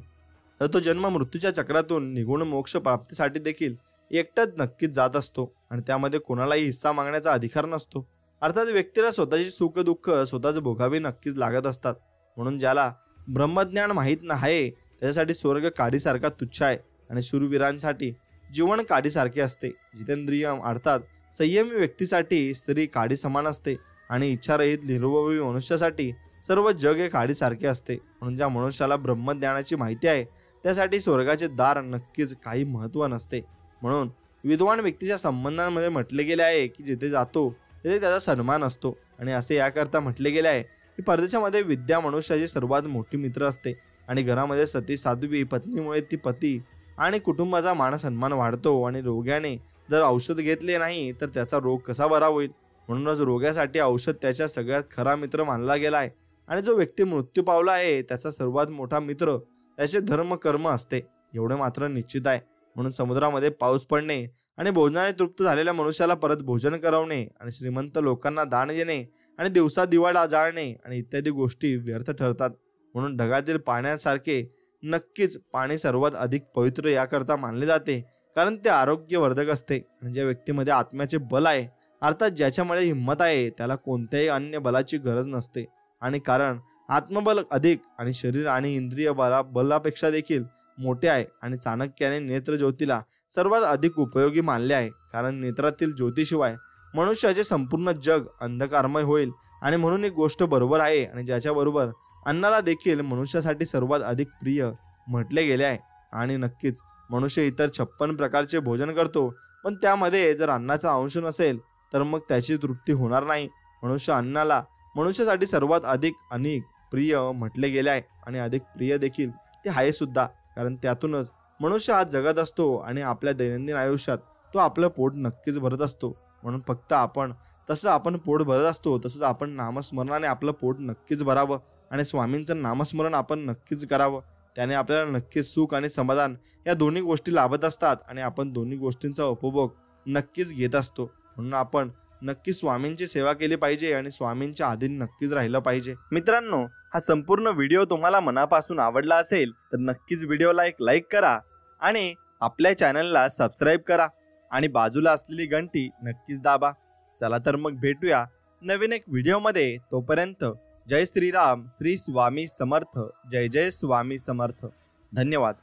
तर तो जन्म मृत्यूच्या चक्रातून निघून मोक्ष प्राप्तीसाठी देखील एकटाच नक्कीच जात असतो आणि त्यामध्ये कोणालाही हिस्सा मागण्याचा अधिकार नसतो. अर्थात व्यक्तीला स्वतःची सुख दुःख स्वतःच भोगावे नक्कीच लागत असतात. म्हणून ज्याला ब्रह्मज्ञान माहीत नाही त्याच्यासाठी स्वर्ग काडीसारखा तुच्छ आहे आणि शूरवीरांसाठी जीवन काडीसारखे असते. जितेंद्रिय अर्थात संयमी व्यक्तीसाठी स्त्री काडी समान असते आणि इच्छारहित निर्भोळी मनुष्यासाठी सर्व जग हे काडीसारखे असते. म्हणून ज्या मनुष्याला ब्रह्मज्ञानाची माहिती आहे त्यासाठी स्वर्गाचे दार नक्कीच काही महत्त्व नसते. म्हणून विद्वान व्यक्तीच्या संबंधांमध्ये म्हटले गेले आहे की जिथे जातो तिथे त्याचा सन्मान असतो. आणि असे याकरता म्हटले गेले आहे की परदेशामध्ये विद्या मनुष्याची सर्वात मोठी मित्र असते आणि घरामध्ये सती साध्वी पत्नीमुळे ती पती आणि कुटुंबाचा मान सन्मान वाढतो. आणि रोग्याने जर औषध घेतले नाही तर त्याचा रोग कसा बरा होईल. म्हणूनच रोग्यासाठी औषध त्याच्या सगळ्यात खरा मित्र मानला गेला आहे. आणि जो व्यक्ती मृत्यू पावला आहे त्याचा सर्वात मोठा मित्र त्याचे धर्म कर्म असते. एवढं मात्र निश्चित आहे. म्हणून समुद्रामध्ये पाऊस पडणे आणि भोजनाने तृप्त झालेल्या मनुष्याला परत भोजन करवणे आणि श्रीमंत लोकांना दान देणे आणि दिवसा दिवाळा जाळणे आणि इत्यादी गोष्टी व्यर्थ ठरतात. म्हणून ढगातील पाण्यासारखे नक्कीच पाणी सर्वात अधिक पवित्र याकरता मानले जाते, कारण ते आरोग्यवर्धक असते. आणि ज्या व्यक्तीमध्ये आत्म्याचे बल आहे, अर्थात ज्याच्यामध्ये हिंमत आहे, त्याला कोणत्याही अन्य बलाची गरज नसते. आणि कारण आत्मबल अधिक आणि शरीर आणि इंद्रिय बलापेक्षा देखील मोठे आहे. आणि चाणक्याने नेत्रज्योतीला सर्वात अधिक उपयोगी मानले आहे, कारण नेत्रातील ज्योतीशिवाय मनुष्याचे संपूर्ण जग अंधकारमय होईल. आणि म्हणून एक गोष्ट बरोबर आहे, आणि ज्याच्याबरोबर अन्नाला देखील मनुष्यासाठी सर्वात अधिक प्रिय म्हटले गेले आहे. आणि नक्कीच मनुष्य इतर 56 प्रकारचे भोजन करतो, पण त्यामध्ये जर अन्नाचा अंश नसेल तर मग त्याची तृप्ती होणार नाही. अन्नाला मनुष्यासाठी सर्वात अधिक प्रिय म्हटले गेले आहे, आणि अधिक प्रिय देखील ते आहे सुद्धा, कारण त्यातूनच मनुष्य आज जगत असतो आणि आपल्या दैनंदिन आयुष्यात तो आपलं पोट नक्कीच भरत असतो. म्हणून फक्त आपण पोट भरत असतो, तसंच आपण नामस्मरणाने आपलं पोट नक्कीच भरावं आणि स्वामींचं नामस्मरण आपण नक्कीच करावं. त्याने आपल्याला नक्कीच सुख आणि समाधान या दोन्ही गोष्टी लाभत असतात, आणि आपण दोन्ही गोष्टींचा उपभोग नक्कीच घेत असतो. म्हणून आपण नक्की स्वामींची सेवा केली पाहिजे आणि स्वामींच्या अधीन नक्कीच राहिलं पाहिजे. मित्रांनो, हा संपूर्ण व्हिडिओ तुम्हाला मनापासून आवडला असेल तर नक्कीच व्हिडिओला एक लाईक करा आणि आपल्या चॅनलला सबस्क्राईब करा आणि बाजूला असलेली घंटी नक्कीच दाबा. चला तर मग भेटूया नवीन एक व्हिडिओमध्ये. तोपर्यंत जय श्रीराम, श्री स्वामी समर्थ. जय जय स्वामी समर्थ. धन्यवाद.